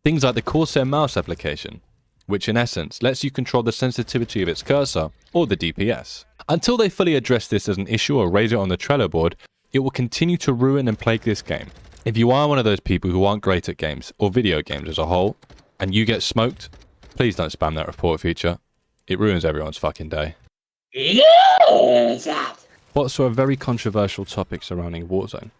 Things like the Corsair mouse application, which in essence lets you control the sensitivity of its cursor or the DPS. Until they fully address this as an issue or raise it on the Trello board, it will continue to ruin and plague this game. If you are one of those people who aren't great at games or video games as a whole, and you get smoked, please don't spam that report feature. It ruins everyone's fucking day. Bots are a very controversial topic surrounding Warzone.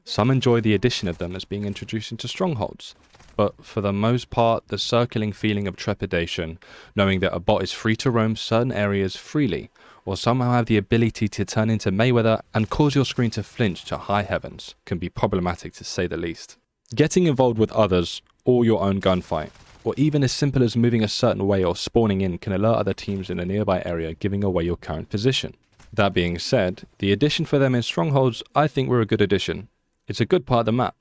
Some enjoy the addition of them as being introduced into strongholds, but for the most part, the circling feeling of trepidation, knowing that a bot is free to roam certain areas freely, or somehow have the ability to turn into Mayweather and cause your screen to flinch to high heavens, can be problematic to say the least. Getting involved with others, or your own gunfight, or even as simple as moving a certain way or spawning in can alert other teams in a nearby area, giving away your current position. That being said, the addition for them in strongholds I think were a good addition. It's a good part of the map.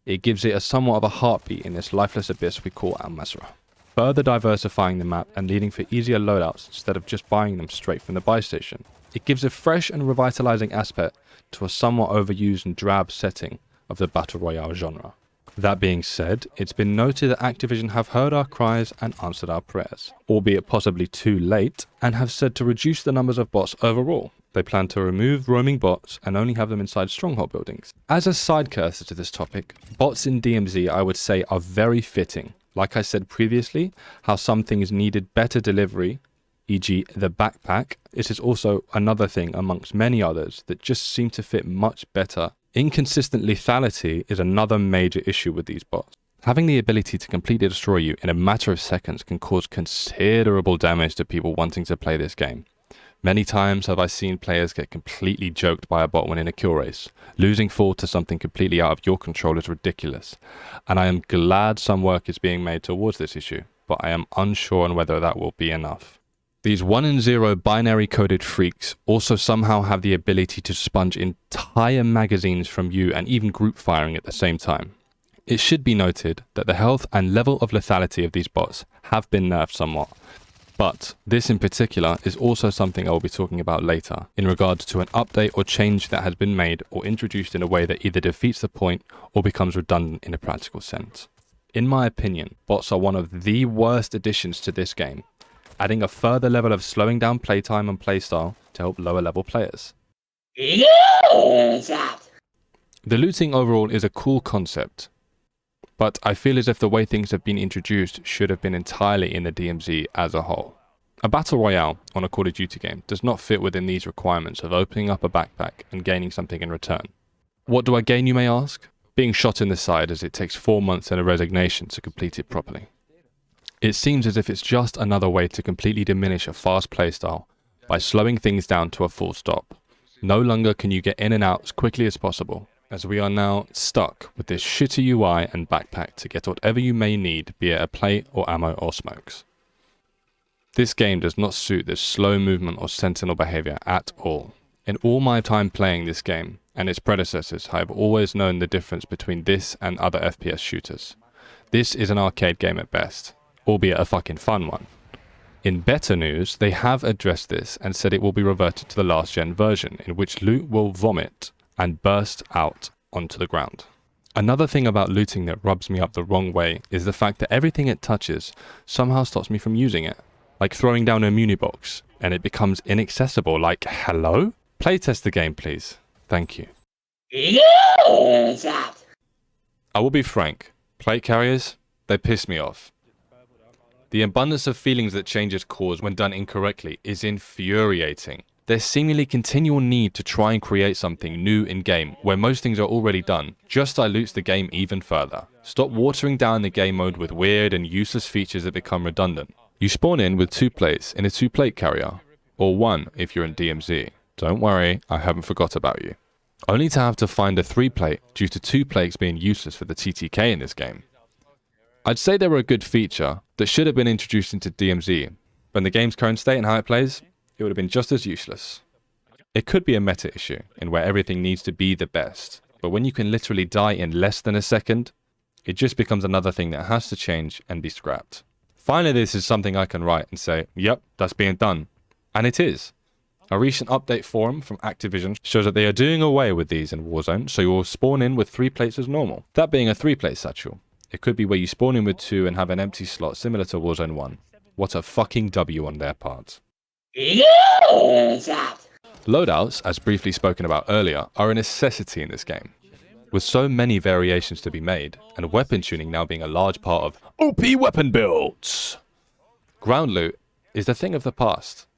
It gives it a somewhat of a heartbeat in this lifeless abyss we call Al-Masra, further diversifying the map and leading for easier loadouts instead of just buying them straight from the buy station. It gives a fresh and revitalizing aspect to a somewhat overused and drab setting of the Battle Royale genre. That being said, it's been noted that Activision have heard our cries and answered our prayers, albeit possibly too late, and have said to reduce the numbers of bots overall. They plan to remove roaming bots and only have them inside stronghold buildings. As a side cursor to this topic, bots in DMZ I would say are very fitting. Like I said previously, how some things needed better delivery, e.g. the backpack, this is also another thing amongst many others that just seem to fit much better. Inconsistent lethality is another major issue with these bots. Having the ability to completely destroy you in a matter of seconds can cause considerable damage to people wanting to play this game. Many times have I seen players get completely joked by a bot when in a kill race. Losing fall to something completely out of your control is ridiculous, and I am glad some work is being made towards this issue, but I am unsure on whether that will be enough. These 1 and 0 binary coded freaks also somehow have the ability to sponge entire magazines from you and even group firing at the same time. It should be noted that the health and level of lethality of these bots have been nerfed somewhat, but this in particular is also something I will be talking about later in regards to an update or change that has been made or introduced in a way that either defeats the point or becomes redundant in a practical sense. In my opinion, bots are one of the worst additions to this game, adding a further level of slowing down playtime and playstyle to help lower level players. The looting overall is a cool concept, but I feel as if the way things have been introduced should have been entirely in the DMZ as a whole. A battle royale on a Call of Duty game does not fit within these requirements of opening up a backpack and gaining something in return. What do I gain, you may ask? Being shot in the side, as it takes 4 months and a resignation to complete it properly. It seems as if it's just another way to completely diminish a fast playstyle by slowing things down to a full stop. No longer can you get in and out as quickly as possible, as we are now stuck with this shitty UI and backpack to get whatever you may need, be it a plate or ammo or smokes. This game does not suit this slow movement or sentinel behavior at all. In all my time playing this game and its predecessors, I have always known the difference between this and other FPS shooters. This is an arcade game at best, albeit a fucking fun one. In better news, they have addressed this and said it will be reverted to the last gen version, in which loot will vomit and burst out onto the ground. Another thing about looting that rubs me up the wrong way is the fact that everything it touches somehow stops me from using it. Like throwing down a muni box and it becomes inaccessible, like, hello? Playtest the game, please. Thank you. I will be frank, plate carriers, they piss me off. The abundance of feelings that changes cause when done incorrectly is infuriating. There's seemingly continual need to try and create something new in-game where most things are already done, just dilutes the game even further. Stop watering down the game mode with weird and useless features that become redundant. You spawn in with 2 plates in a 2-plate carrier, or 1 if you're in DMZ. Don't worry, I haven't forgot about you. Only to have to find a 3-plate due to 2 plates being useless for the TTK in this game. I'd say they were a good feature that should have been introduced into DMZ, but in the game's current state and how it plays, it would have been just as useless. It could be a meta issue in where everything needs to be the best, but when you can literally die in less than a second, it just becomes another thing that has to change and be scrapped. Finally, this is something I can write and say, yep, that's being done. And it is. A recent update forum from Activision shows that they are doing away with these in Warzone, so you will spawn in with 3 plates as normal. That being a 3-plate satchel. It could be where you spawn in with 2 and have an empty slot similar to Warzone 1. What a fucking W on their part. Loadouts, as briefly spoken about earlier, are a necessity in this game. With so many variations to be made, and weapon tuning now being a large part of OP weapon builds. Ground loot is the thing of the past.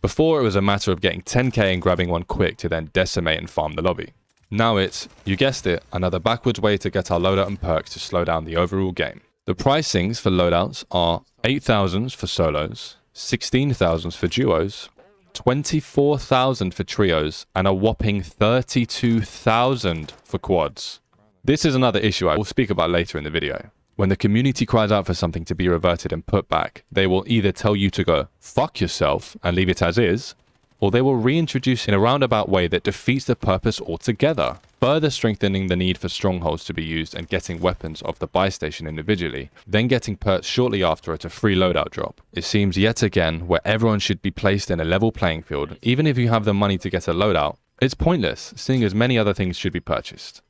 Before it was a matter of getting 10k and grabbing one quick to then decimate and farm the lobby. Now it's, you guessed it, another backwards way to get our loadout and perks to slow down the overall game. The pricings for loadouts are 8,000s for solos, 16,000s for duos, 24,000 for trios, and a whopping 32,000 for quads. This is another issue I will speak about later in the video. When the community cries out for something to be reverted and put back, they will either tell you to go fuck yourself and leave it as is, or they will reintroduce in a roundabout way that defeats the purpose altogether, further strengthening the need for strongholds to be used and getting weapons off the buy station individually, then getting perks shortly after at a free loadout drop. It seems yet again where everyone should be placed in a level playing field, even if you have the money to get a loadout, it's pointless, seeing as many other things should be purchased.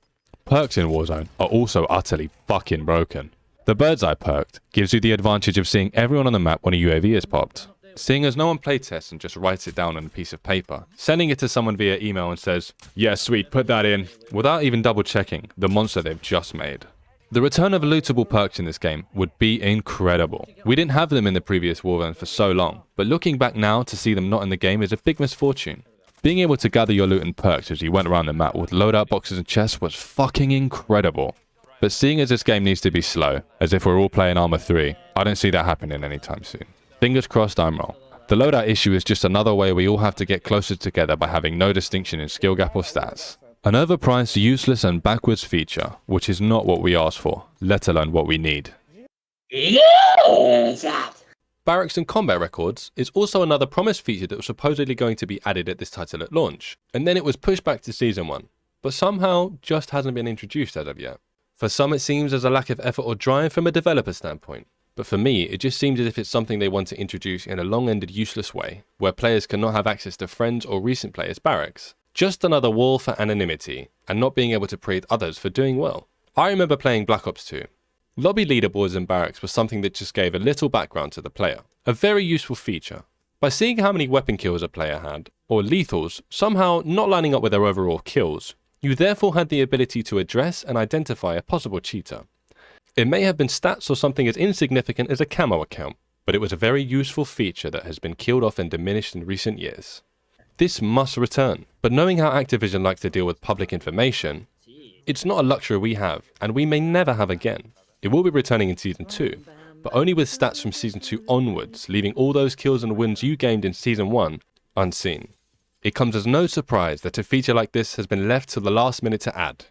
Perks in Warzone are also utterly fucking broken. The Bird's Eye perk gives you the advantage of seeing everyone on the map when a UAV is popped. Seeing as no one playtests and just writes it down on a piece of paper, sending it to someone via email and says, yeah sweet, put that in, without even double checking the monster they've just made. The return of lootable perks in this game would be incredible. We didn't have them in the previous Warzone for so long, but looking back now to see them not in the game is a big misfortune. Being able to gather your loot and perks as you went around the map with loadout boxes and chests was fucking incredible. But seeing as this game needs to be slow, as if we're all playing Arma 3, I don't see that happening anytime soon. Fingers crossed I'm wrong. The loadout issue is just another way we all have to get closer together by having no distinction in skill gap or stats. An overpriced, useless and backwards feature, which is not what we asked for, let alone what we need. Barracks and combat records is also another promised feature that was supposedly going to be added at this title at launch, and then it was pushed back to Season 1, but somehow just hasn't been introduced as of yet. For some it seems there's a lack of effort or drive from a developer standpoint, but for me it just seems as if it's something they want to introduce in a long-ended useless way, where players cannot have access to friends or recent players' barracks. Just another wall for anonymity, and not being able to praise others for doing well. I remember playing Black Ops 2. Lobby leaderboards in Barracks was something that just gave a little background to the player. A very useful feature. By seeing how many weapon kills a player had, or lethals, somehow not lining up with their overall kills, you therefore had the ability to address and identify a possible cheater. It may have been stats or something as insignificant as a camo account, but it was a very useful feature that has been killed off and diminished in recent years. This must return, but knowing how Activision likes to deal with public information, it's not a luxury we have, and we may never have again. It will be returning in Season 2, but only with stats from Season 2 onwards, leaving all those kills and wins you gained in Season 1 unseen. It comes as no surprise that a feature like this has been left till the last minute to add,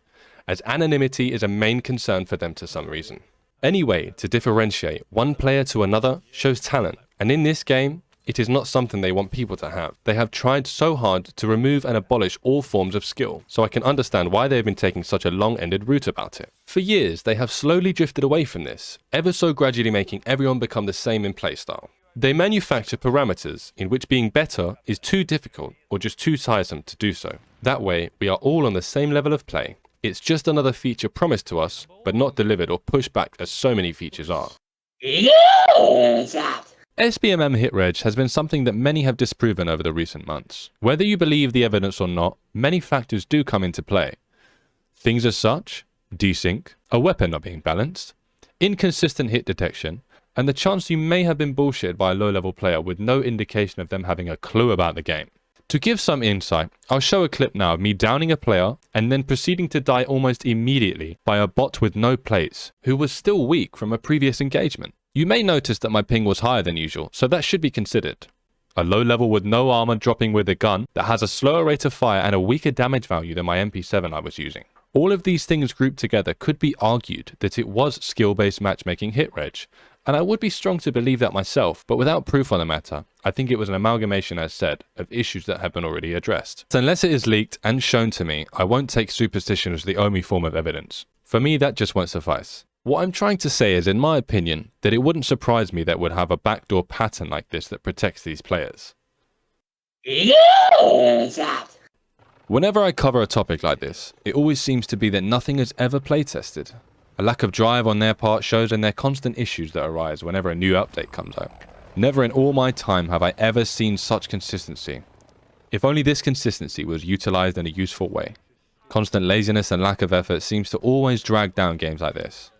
as anonymity is a main concern for them to some reason. Any way to differentiate one player to another shows talent, and in this game, it is not something they want people to have. They have tried so hard to remove and abolish all forms of skill, so I can understand why they have been taking such a long-ended route about it. For years, they have slowly drifted away from this, ever so gradually making everyone become the same in playstyle. They manufacture parameters in which being better is too difficult or just too tiresome to do so. That way, we are all on the same level of play. It's just another feature promised to us, but not delivered or pushed back as so many features are. SBMM Hit Reg has been something that many have disproven over the recent months. Whether you believe the evidence or not, many factors do come into play. Things as such, desync, a weapon not being balanced, inconsistent hit detection, and the chance you may have been bullshitted by a low-level player with no indication of them having a clue about the game. To give some insight, I'll show a clip now of me downing a player and then proceeding to die almost immediately by a bot with no plates, who was still weak from a previous engagement. You may notice that my ping was higher than usual, so that should be considered. A low level with no armor dropping with a gun that has a slower rate of fire and a weaker damage value than my MP7 I was using. All of these things grouped together could be argued that it was skill-based matchmaking hit reg, and I would be strong to believe that myself, but without proof on the matter, I think it was an amalgamation, as said, of issues that have been already addressed. So unless it is leaked and shown to me, I won't take superstition as the only form of evidence. For me, that just won't suffice. What I'm trying to say is, in my opinion, that it wouldn't surprise me that it would have a backdoor pattern like this that protects these players. Whenever I cover a topic like this, it always seems to be that nothing is ever playtested. A lack of drive on their part shows in their constant issues that arise whenever a new update comes out. Never in all my time have I ever seen such consistency. If only this consistency was utilized in a useful way. Constant laziness and lack of effort seems to always drag down games like this.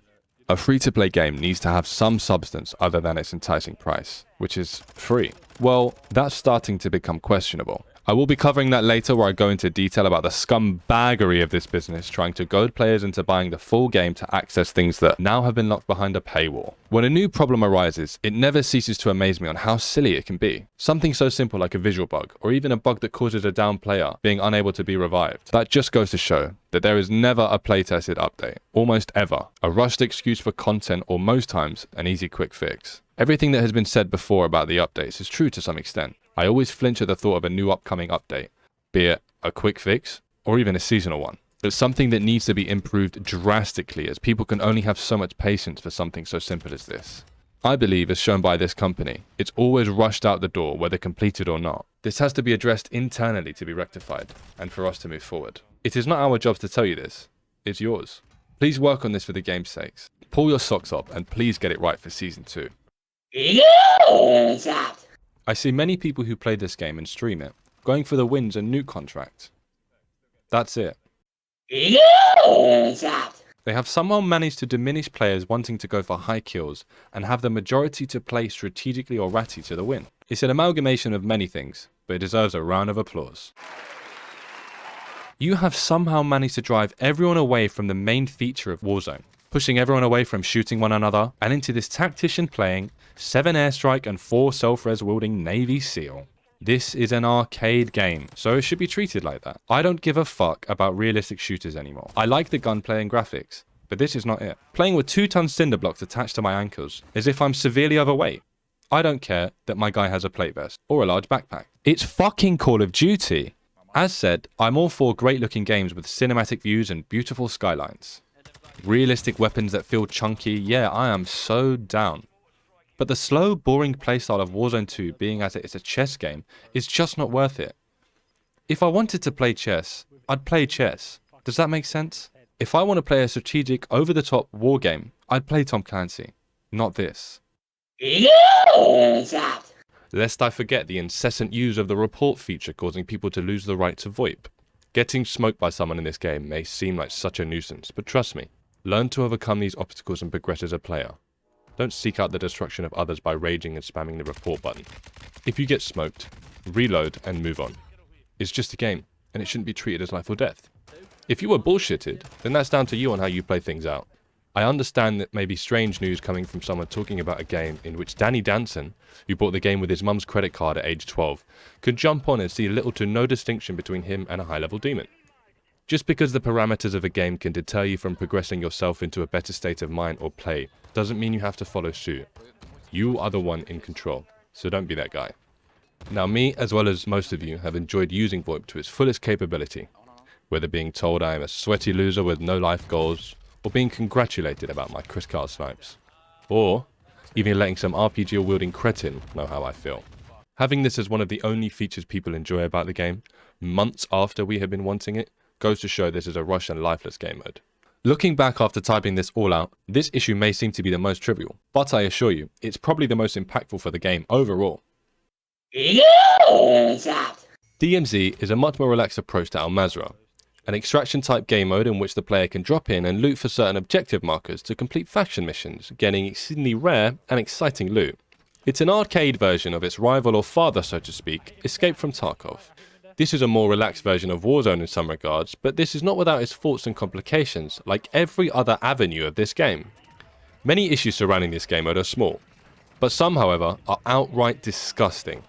A free-to-play game needs to have some substance other than its enticing price, which is free. Well, that's starting to become questionable. I will be covering that later, where I go into detail about the scumbaggery of this business trying to goad players into buying the full game to access things that now have been locked behind a paywall. When a new problem arises, it never ceases to amaze me on how silly it can be. Something so simple like a visual bug, or even a bug that causes a down player being unable to be revived. That just goes to show that there is never a playtested update, almost ever. A rushed excuse for content, or most times, an easy quick fix. Everything that has been said before about the updates is true to some extent. I always flinch at the thought of a new upcoming update, be it a quick fix or even a seasonal one. But something that needs to be improved drastically, as people can only have so much patience for something so simple as this. I believe, as shown by this company, it's always rushed out the door whether completed or not. This has to be addressed internally to be rectified, and for us to move forward. It is not our jobs to tell you this, it's yours. Please work on this for the game's sakes. Pull your socks up and please get it right for Season 2. I see many people who play this game and stream it, going for the wins and nuke contract. That's it. They have somehow managed to diminish players wanting to go for high kills and have the majority to play strategically or ratty to the win. It's an amalgamation of many things, but it deserves a round of applause. You have somehow managed to drive everyone away from the main feature of Warzone, pushing everyone away from shooting one another and into this tactician playing, 7 airstrike and 4 self-res wielding Navy SEAL. This is an arcade game, so it should be treated like that. I don't give a fuck about realistic shooters anymore. I like the gunplay and graphics, but this is not it. Playing with 2-ton cinder blocks attached to my ankles as if I'm severely overweight. I don't care that my guy has a plate vest or a large backpack. It's fucking Call of Duty. As said, I'm all for great looking games with cinematic views and beautiful skylines. Realistic weapons that feel chunky, yeah, I am so down. But the slow, boring playstyle of Warzone 2, being as it's a chess game, is just not worth it. If I wanted to play chess, I'd play chess. Does that make sense? If I want to play a strategic, over-the-top war game, I'd play Tom Clancy. Not this. Lest I forget the incessant use of the report feature causing people to lose the right to VoIP. Getting smoked by someone in this game may seem like such a nuisance, but trust me, learn to overcome these obstacles and progress as a player. Don't seek out the destruction of others by raging and spamming the report button. If you get smoked, reload and move on. It's just a game, and it shouldn't be treated as life or death. If you were bullshitted, then that's down to you on how you play things out. I understand that may be strange news coming from someone talking about a game in which Danny Danson, who bought the game with his mum's credit card at age 12, could jump on and see little to no distinction between him and a high-level demon. Just because the parameters of a game can deter you from progressing yourself into a better state of mind or play, doesn't mean you have to follow suit. You are the one in control, so don't be that guy. Now me, as well as most of you, have enjoyed using VoIP to its fullest capability, whether being told I am a sweaty loser with no life goals, or being congratulated about my Chris Carl snipes, or even letting some RPG-wielding cretin know how I feel. Having this as one of the only features people enjoy about the game, months after we have been wanting it, goes to show this is a rush and lifeless game mode. Looking back after typing this all out, this issue may seem to be the most trivial, but I assure you, it's probably the most impactful for the game overall. DMZ is a much more relaxed approach to Al Mazrah, an extraction type game mode in which the player can drop in and loot for certain objective markers to complete faction missions, getting exceedingly rare and exciting loot. It's an arcade version of its rival or father, so to speak, Escape from Tarkov. This is a more relaxed version of Warzone in some regards, but this is not without its faults and complications, like every other avenue of this game. Many issues surrounding this game mode are small, but some, however, are outright disgusting.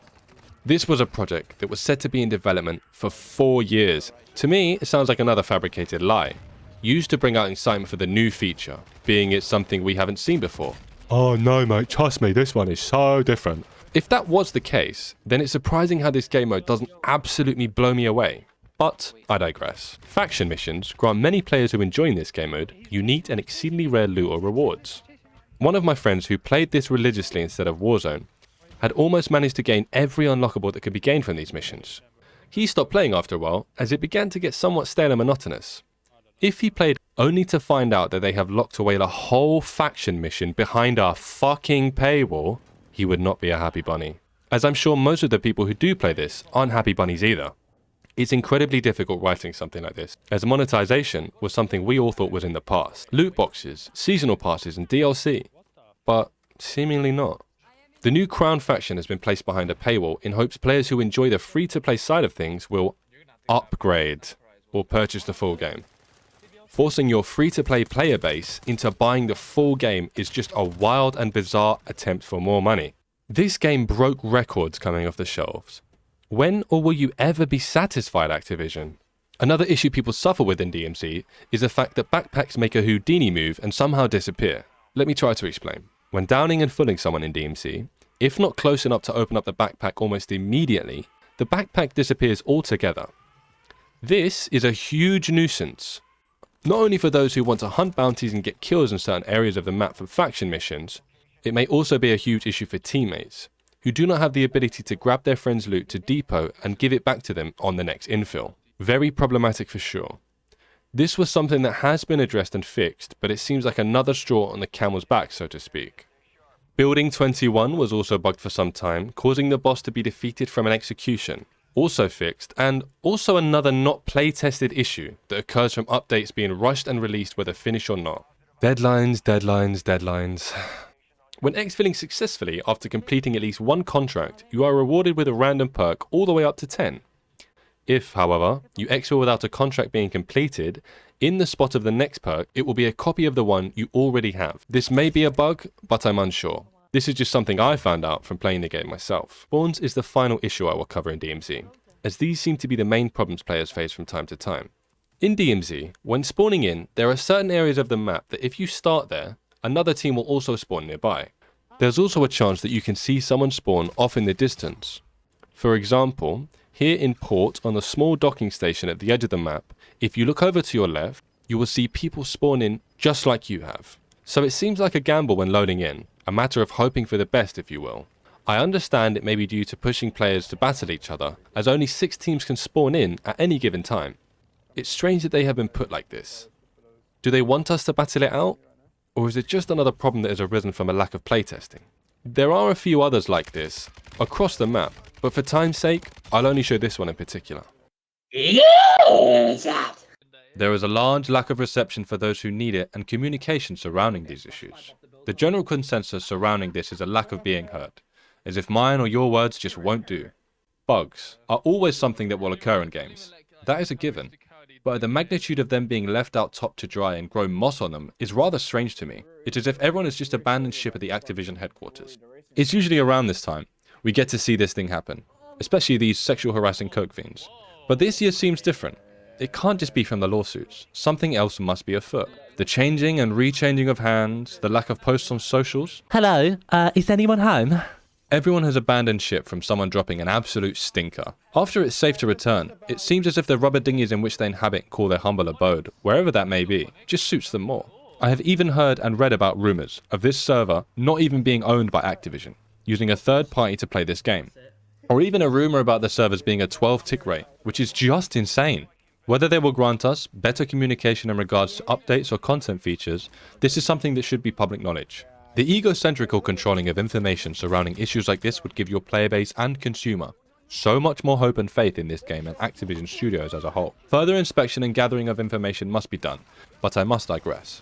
This was a project that was said to be in development for 4 years. To me, it sounds like another fabricated lie, used to bring out excitement for the new feature, being it's something we haven't seen before. Oh no mate, trust me, this one is so different. If that was the case, then it's surprising how this game mode doesn't absolutely blow me away. But I digress. Faction missions grant many players who enjoy this game mode unique and exceedingly rare loot or rewards. One of my friends who played this religiously instead of Warzone had almost managed to gain every unlockable that could be gained from these missions. He stopped playing after a while as it began to get somewhat stale and monotonous. If he played only to find out that they have locked away a whole faction mission behind a fucking paywall, he would not be a happy bunny. As I'm sure most of the people who do play this aren't happy bunnies either. It's incredibly difficult writing something like this, as monetization was something we all thought was in the past. Loot boxes, seasonal passes and DLC. But seemingly not. The new Crown faction has been placed behind a paywall in hopes players who enjoy the free-to-play side of things will upgrade or purchase the full game. Forcing your free-to-play player base into buying the full game is just a wild and bizarre attempt for more money. This game broke records coming off the shelves. When or will you ever be satisfied, Activision? Another issue people suffer with in DMC is the fact that backpacks make a Houdini move and somehow disappear. Let me try to explain. When downing and fulling someone in DMC, if not close enough to open up the backpack almost immediately, the backpack disappears altogether. This is a huge nuisance. Not only for those who want to hunt bounties and get kills in certain areas of the map for faction missions, it may also be a huge issue for teammates, who do not have the ability to grab their friend's loot to depot and give it back to them on the next infill. Very problematic for sure. This was something that has been addressed and fixed, but it seems like another straw on the camel's back, so to speak. Building 21 was also bugged for some time, causing the boss to be defeated from an execution. Also fixed, and also another not play-tested issue that occurs from updates being rushed and released whether finished or not. Deadlines, deadlines, deadlines. When exfilling successfully after completing at least one contract, you are rewarded with a random perk all the way up to 10. If, however, you exfil without a contract being completed, in the spot of the next perk, it will be a copy of the one you already have. This may be a bug, but I'm unsure. This is just something I found out from playing the game myself. Spawns is the final issue I will cover in DMZ, as these seem to be the main problems players face from time to time. In DMZ, when spawning in, there are certain areas of the map that if you start there, another team will also spawn nearby. There's also a chance that you can see someone spawn off in the distance. For example, here in Port, on the small docking station at the edge of the map, if you look over to your left, you will see people spawn in just like you have. So it seems like a gamble when loading in, a matter of hoping for the best if you will. I understand it may be due to pushing players to battle each other, as only 6 teams can spawn in at any given time. It's strange that they have been put like this. Do they want us to battle it out? Or is it just another problem that has arisen from a lack of playtesting? There are a few others like this, across the map, but for time's sake, I'll only show this one in particular. There is a large lack of reception for those who need it and communication surrounding these issues. The general consensus surrounding this is a lack of being heard, as if mine or your words just won't do. Bugs are always something that will occur in games. That is a given. But the magnitude of them being left out top to dry and grow moss on them is rather strange to me. It's as if everyone has just abandoned ship at the Activision headquarters. It's usually around this time we get to see this thing happen, especially these sexual harassing coke fiends. But this year seems different. It can't just be from the lawsuits. Something else must be afoot. The changing and rechanging of hands, the lack of posts on socials. Hello, is anyone home? Everyone has abandoned ship from someone dropping an absolute stinker. After it's safe to return, it seems as if the rubber dinghies in which they inhabit and call their humble abode, wherever that may be, just suits them more. I have even heard and read about rumours of this server not even being owned by Activision, using a third party to play this game. Or even a rumour about the servers being a 12 tick rate, which is just insane. Whether they will grant us better communication in regards to updates or content features, this is something that should be public knowledge. The egocentrical controlling of information surrounding issues like this would give your player base and consumer so much more hope and faith in this game and Activision Studios as a whole. Further inspection and gathering of information must be done, but I must digress.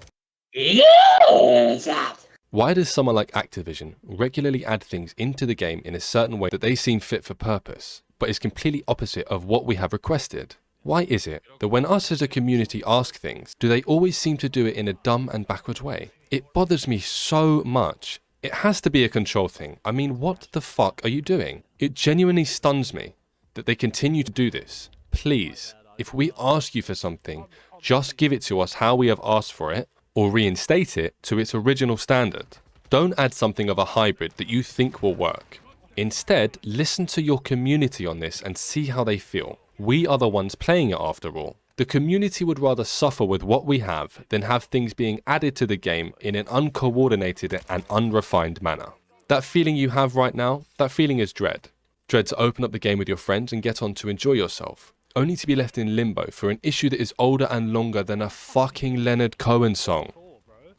Why does someone like Activision regularly add things into the game in a certain way that they seem fit for purpose, but is completely opposite of what we have requested? Why is it that when us as a community ask things, do they always seem to do it in a dumb and backwards way? It bothers me so much. It has to be a control thing. I mean, what the fuck are you doing? It genuinely stuns me that they continue to do this. Please, if we ask you for something, just give it to us how we have asked for it, or reinstate it to its original standard. Don't add something of a hybrid that you think will work. Instead, listen to your community on this and see how they feel. We are the ones playing it after all. The community would rather suffer with what we have than have things being added to the game in an uncoordinated and unrefined manner. That feeling you have right now, that feeling is dread. Dread to open up the game with your friends and get on to enjoy yourself, only to be left in limbo for an issue that is older and longer than a fucking Leonard Cohen song.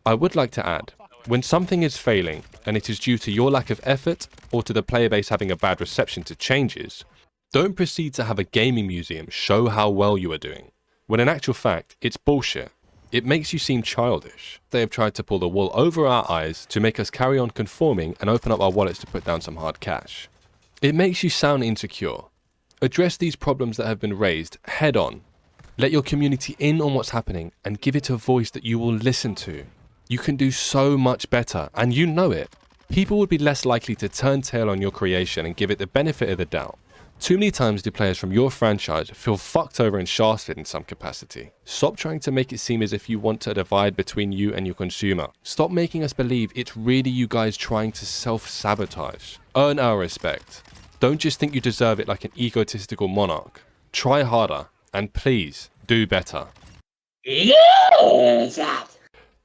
I would like to add, when something is failing and it is due to your lack of effort or to the player base having a bad reception to changes, don't proceed to have a gaming museum show how well you are doing, when in actual fact, it's bullshit. It makes you seem childish. They have tried to pull the wool over our eyes to make us carry on conforming and open up our wallets to put down some hard cash. It makes you sound insecure. Address these problems that have been raised head on. Let your community in on what's happening and give it a voice that you will listen to. You can do so much better, and you know it. People would be less likely to turn tail on your creation and give it the benefit of the doubt. Too many times do players from your franchise feel fucked over and shafted in some capacity. Stop trying to make it seem as if you want a divide between you and your consumer. Stop making us believe it's really you guys trying to self-sabotage. Earn our respect. Don't just think you deserve it like an egotistical monarch. Try harder, and please, do better.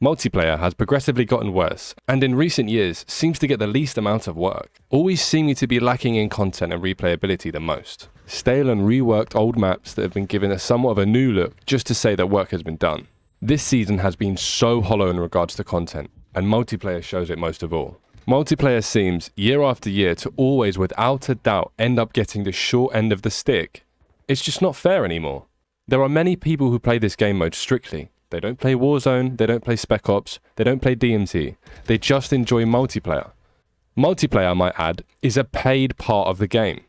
Multiplayer has progressively gotten worse, and in recent years seems to get the least amount of work, always seeming to be lacking in content and replayability the most. Stale and reworked old maps that have been given a somewhat of a new look just to say that work has been done. This season has been so hollow in regards to content, and multiplayer shows it most of all. Multiplayer seems, year after year, to always without a doubt end up getting the short end of the stick. It's just not fair anymore. There are many people who play this game mode strictly. They don't play Warzone, they don't play Spec Ops, they don't play DMZ. They just enjoy multiplayer. Multiplayer, I might add, is a paid part of the game.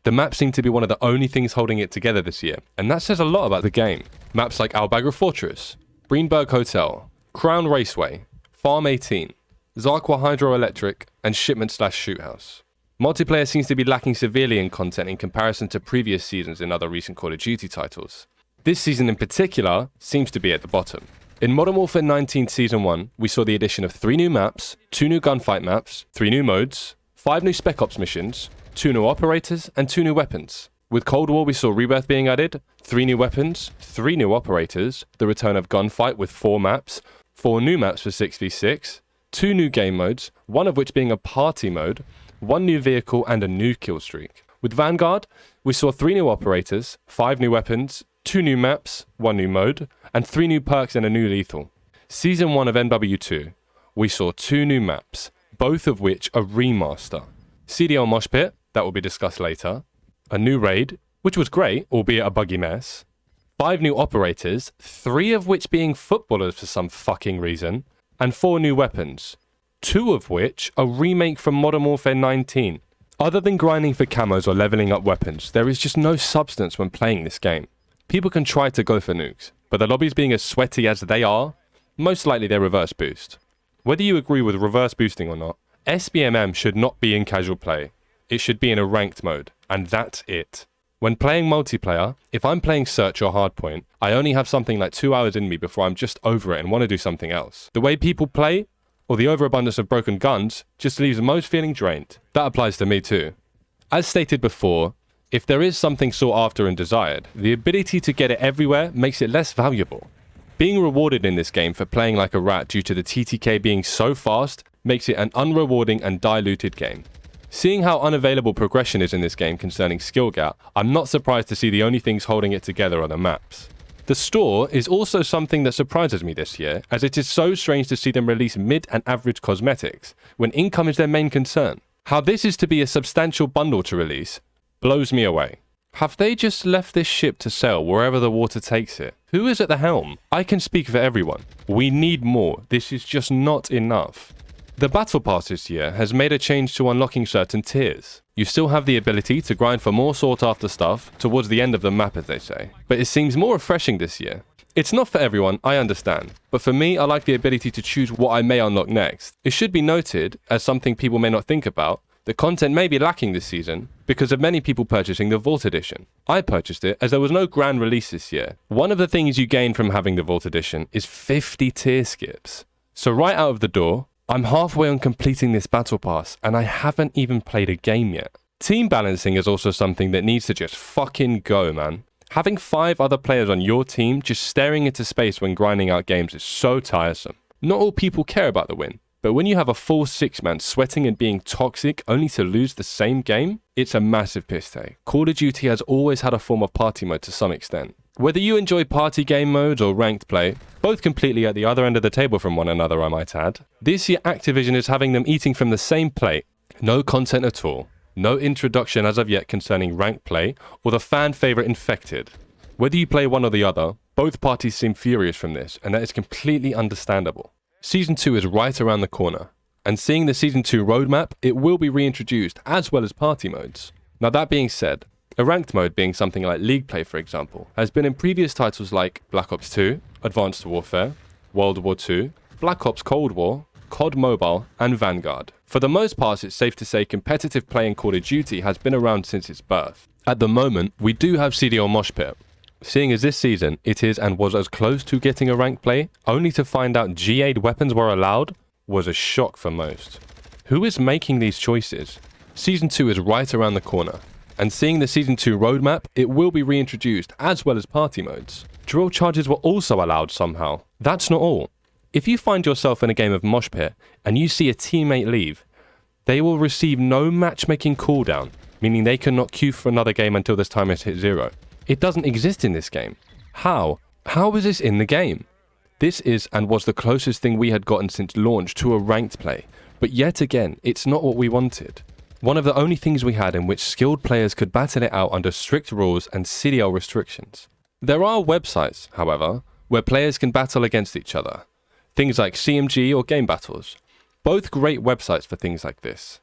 The maps seem to be one of the only things holding it together this year, and that says a lot about the game. Maps like Albagra Fortress, Greenberg Hotel, Crown Raceway, Farm 18, Zarqwa Hydroelectric, and Shipment/Shoot House. Multiplayer seems to be lacking severely in content in comparison to previous seasons in other recent Call of Duty titles. This season in particular seems to be at the bottom. In Modern Warfare 19 Season 1, we saw the addition of 3 new maps, 2 new gunfight maps, 3 new modes, 5 new Spec Ops missions, 2 new operators, and 2 new weapons. With Cold War, we saw Rebirth being added, 3 new weapons, 3 new operators, the return of gunfight with 4 maps, 4 new maps for 6v6, 2 new game modes, one of which being a party mode, 1 new vehicle, and a new kill streak. With Vanguard, we saw 3 new operators, 5 new weapons, 2 new maps, 1 new mode, and 3 new perks and a new lethal. Season 1 of NW2, we saw 2 new maps, both of which are remaster. CDL Mosh Pit, that will be discussed later, a new raid, which was great, albeit a buggy mess, 5 new operators, 3 of which being footballers for some fucking reason, and 4 new weapons, 2 of which are remake from Modern Warfare 19. Other than grinding for camos or leveling up weapons, there is just no substance when playing this game. People can try to go for nukes, but the lobbies being as sweaty as they are, most likely they're reverse boost. Whether you agree with reverse boosting or not, SBMM should not be in casual play. It should be in a ranked mode, and that's it. When playing multiplayer, if I'm playing Search or Hardpoint, I only have something like 2 hours in me before I'm just over it and want to do something else. The way people play, or the overabundance of broken guns, just leaves most feeling drained. That applies to me too. As stated before, if there is something sought after and desired, the ability to get it everywhere makes it less valuable. Being rewarded in this game for playing like a rat due to the TTK being so fast makes it an unrewarding and diluted game. Seeing how unavailable progression is in this game concerning skill gap, I'm not surprised to see the only things holding it together are the maps. The store is also something that surprises me this year, as it is so strange to see them release mid and average cosmetics, when income is their main concern. How this is to be a substantial bundle to release, blows me away. Have they just left this ship to sail wherever the water takes it? Who is at the helm? I can speak for everyone. We need more. This is just not enough. The Battle Pass this year has made a change to unlocking certain tiers. You still have the ability to grind for more sought after stuff towards the end of the map, as they say, but it seems more refreshing this year. It's not for everyone, I understand, but for me, I like the ability to choose what I may unlock next. It should be noted, as something people may not think about, the content may be lacking this season because of many people purchasing the Vault Edition. I purchased it as there was no grand release this year. One of the things you gain from having the Vault Edition is 50 tier skips. So right out of the door, I'm halfway on completing this battle pass and I haven't even played a game yet. Team balancing is also something that needs to just fucking go, man. Having 5 other players on your team just staring into space when grinding out games is so tiresome. Not all people care about the win, but when you have a full 6-man sweating and being toxic only to lose the same game, it's a massive piss take. Call of Duty has always had a form of party mode to some extent. Whether you enjoy party game modes or ranked play, both completely at the other end of the table from one another I might add, this year Activision is having them eating from the same plate. No content at all. No introduction as of yet concerning ranked play or the fan favourite Infected. Whether you play one or the other, both parties seem furious from this, and that is completely understandable. Season 2 is right around the corner, and seeing the Season 2 roadmap, it will be reintroduced as well as party modes. Now that being said, a ranked mode being something like League Play for example, has been in previous titles like Black Ops 2, Advanced Warfare, World War II, Black Ops Cold War, COD Mobile, and Vanguard. For the most part, it's safe to say competitive play in Call of Duty has been around since its birth. At the moment, we do have CDL Mosh Pit. Seeing as this season, it is and was as close to getting a ranked play, only to find out G8 weapons were allowed, was a shock for most. Who is making these choices? Season 2 is right around the corner, and seeing the Season 2 roadmap, it will be reintroduced as well as party modes. Drill charges were also allowed somehow. That's not all. If you find yourself in a game of Mosh Pit and you see a teammate leave, they will receive no matchmaking cooldown, meaning they cannot queue for another game until this time is hit 0. It doesn't exist in this game. How? How is this in the game? This is and was the closest thing we had gotten since launch to a ranked play, but yet again, it's not what we wanted. One of the only things we had in which skilled players could battle it out under strict rules and CDL restrictions. There are websites, however, where players can battle against each other. Things like CMG or Game Battles. Both great websites for things like this.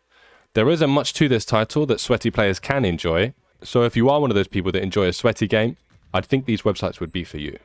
There isn't much to this title that sweaty players can enjoy, so if you are one of those people that enjoy a sweaty game, I'd think these websites would be for you.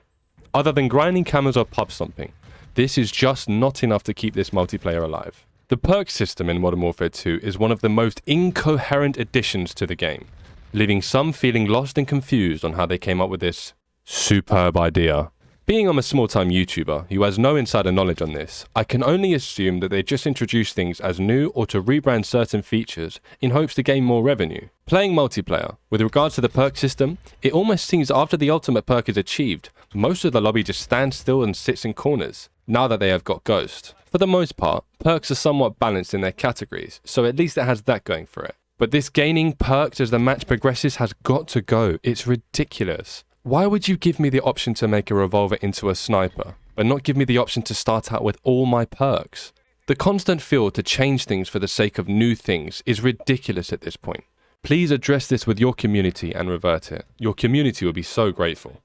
Other than grinding cameras or pub stomping, this is just not enough to keep this multiplayer alive. The perk system in Modern Warfare 2 is one of the most incoherent additions to the game, leaving some feeling lost and confused on how they came up with this superb idea. Being I'm a small-time YouTuber who has no insider knowledge on this, I can only assume that they just introduced things as new or to rebrand certain features in hopes to gain more revenue. Playing multiplayer, with regards to the perk system, it almost seems after the ultimate perk is achieved, most of the lobby just stands still and sits in corners, now that they have got Ghost. For the most part, perks are somewhat balanced in their categories, so at least it has that going for it. But this gaining perks as the match progresses has got to go, it's ridiculous. Why would you give me the option to make a revolver into a sniper, but not give me the option to start out with all my perks? The constant feel to change things for the sake of new things is ridiculous at this point. Please address this with your community and revert it. Your community will be so grateful.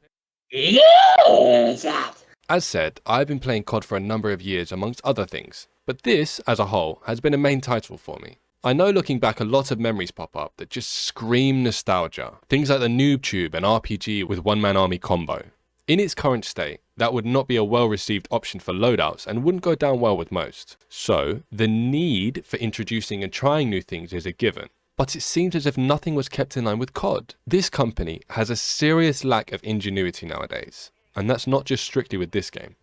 As said, I've been playing COD for a number of years amongst other things, but this, as a whole, has been a main title for me. I know looking back a lot of memories pop up that just scream nostalgia. Things like the Noob Tube and RPG with one-man army combo. In its current state, that would not be a well-received option for loadouts and wouldn't go down well with most. So, the need for introducing and trying new things is a given. But it seems as if nothing was kept in line with COD. This company has a serious lack of ingenuity nowadays. And that's not just strictly with this game.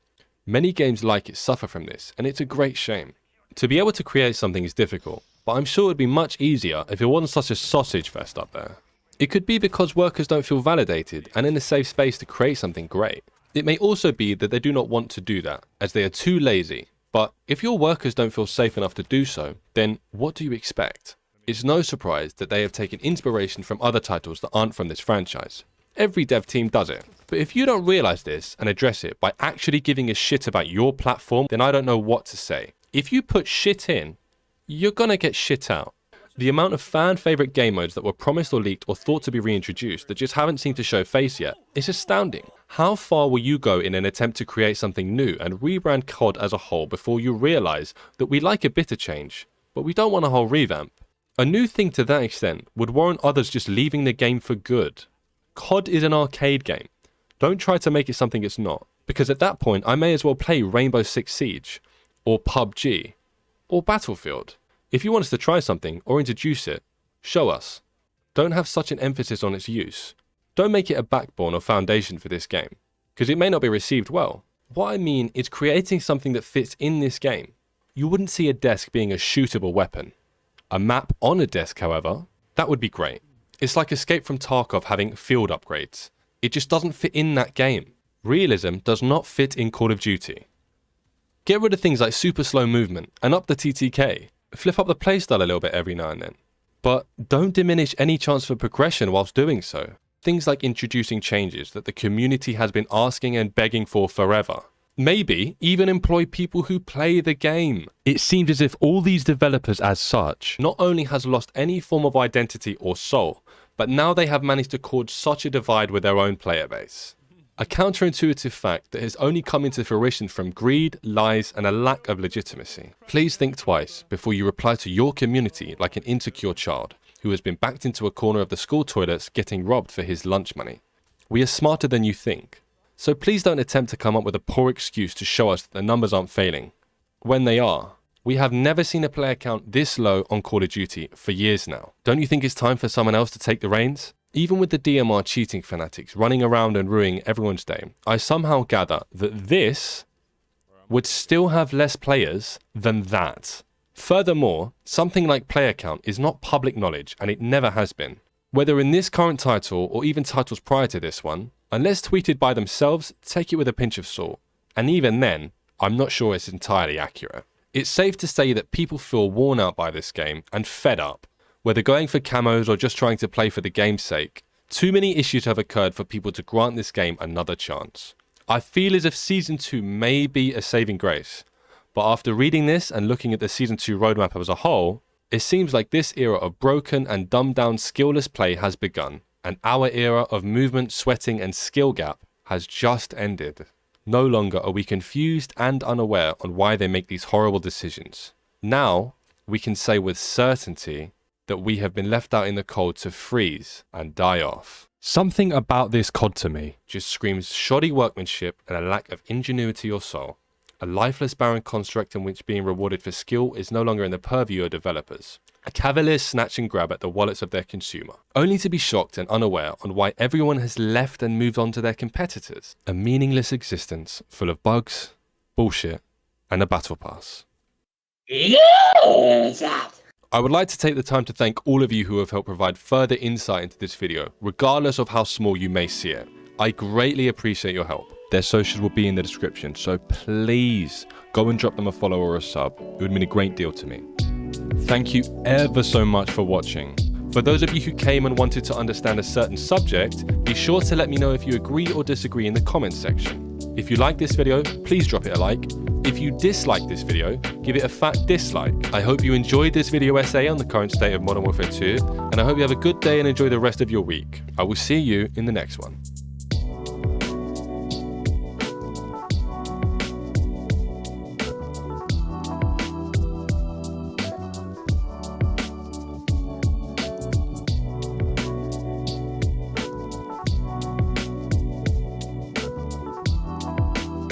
Many games like it suffer from this, and it's a great shame. To be able to create something is difficult, but I'm sure it would be much easier if it wasn't such a sausage fest up there. It could be because workers don't feel validated and in a safe space to create something great. It may also be that they do not want to do that, as they are too lazy. But if your workers don't feel safe enough to do so, then what do you expect? It's no surprise that they have taken inspiration from other titles that aren't from this franchise. Every dev team does it. But if you don't realize this and address it by actually giving a shit about your platform, then I don't know what to say. If you put shit in, you're gonna get shit out. The amount of fan-favourite game modes that were promised or leaked or thought to be reintroduced that just haven't seemed to show face yet is astounding. How far will you go in an attempt to create something new and rebrand COD as a whole before you realise that we like a bit of change, but we don't want a whole revamp? A new thing to that extent would warrant others just leaving the game for good. COD is an arcade game. Don't try to make it something it's not, because at that point I may as well play Rainbow Six Siege, or PUBG, or Battlefield. If you want us to try something or introduce it, show us. Don't have such an emphasis on its use. Don't make it a backbone or foundation for this game, because it may not be received well. What I mean is creating something that fits in this game. You wouldn't see a desk being a shootable weapon. A map on a desk, however, that would be great. It's like Escape from Tarkov having field upgrades. It just doesn't fit in that game. Realism does not fit in Call of Duty. Get rid of things like super slow movement and up the TTK. Flip up the playstyle a little bit every now and then. But don't diminish any chance for progression whilst doing so. Things like introducing changes that the community has been asking and begging for forever. Maybe even employ people who play the game. It seems as if all these developers as such not only has lost any form of identity or soul, but now they have managed to cause such a divide with their own player base. A counterintuitive fact that has only come into fruition from greed, lies, and a lack of legitimacy. Please think twice before you reply to your community like an insecure child who has been backed into a corner of the school toilets getting robbed for his lunch money. We are smarter than you think, so please don't attempt to come up with a poor excuse to show us that the numbers aren't failing, when they are. We have never seen a player count this low on Call of Duty for years now. Don't you think it's time for someone else to take the reins? Even with the DMR cheating fanatics running around and ruining everyone's day, I somehow gather that this would still have less players than that. Furthermore, something like player count is not public knowledge, and it never has been. Whether in this current title or even titles prior to this one, unless tweeted by themselves, take it with a pinch of salt. And even then, I'm not sure it's entirely accurate. It's safe to say that people feel worn out by this game and fed up. Whether going for camos or just trying to play for the game's sake, too many issues have occurred for people to grant this game another chance. I feel as if Season 2 may be a saving grace, but after reading this and looking at the Season 2 roadmap as a whole, it seems like this era of broken and dumbed down skillless play has begun, and our era of movement, sweating and skill gap has just ended. No longer are we confused and unaware on why they make these horrible decisions. Now, we can say with certainty that we have been left out in the cold to freeze and die off. Something about this COD to me just screams shoddy workmanship and a lack of ingenuity or soul. A lifeless barren construct in which being rewarded for skill is no longer in the purview of developers. A cavalier snatch and grab at the wallets of their consumer, only to be shocked and unaware on why everyone has left and moved on to their competitors. A meaningless existence full of bugs, bullshit, and a battle pass. I would like to take the time to thank all of you who have helped provide further insight into this video, regardless of how small you may see it. I greatly appreciate your help. Their socials will be in the description, so please go and drop them a follow or a sub. It would mean a great deal to me. Thank you ever so much for watching. For those of you who came and wanted to understand a certain subject, be sure to let me know if you agree or disagree in the comments section. If you like this video, please drop it a like. If you dislike this video, give it a fat dislike. I hope you enjoyed this video essay on the current state of Modern Warfare 2, and I hope you have a good day and enjoy the rest of your week. I will see you in the next one.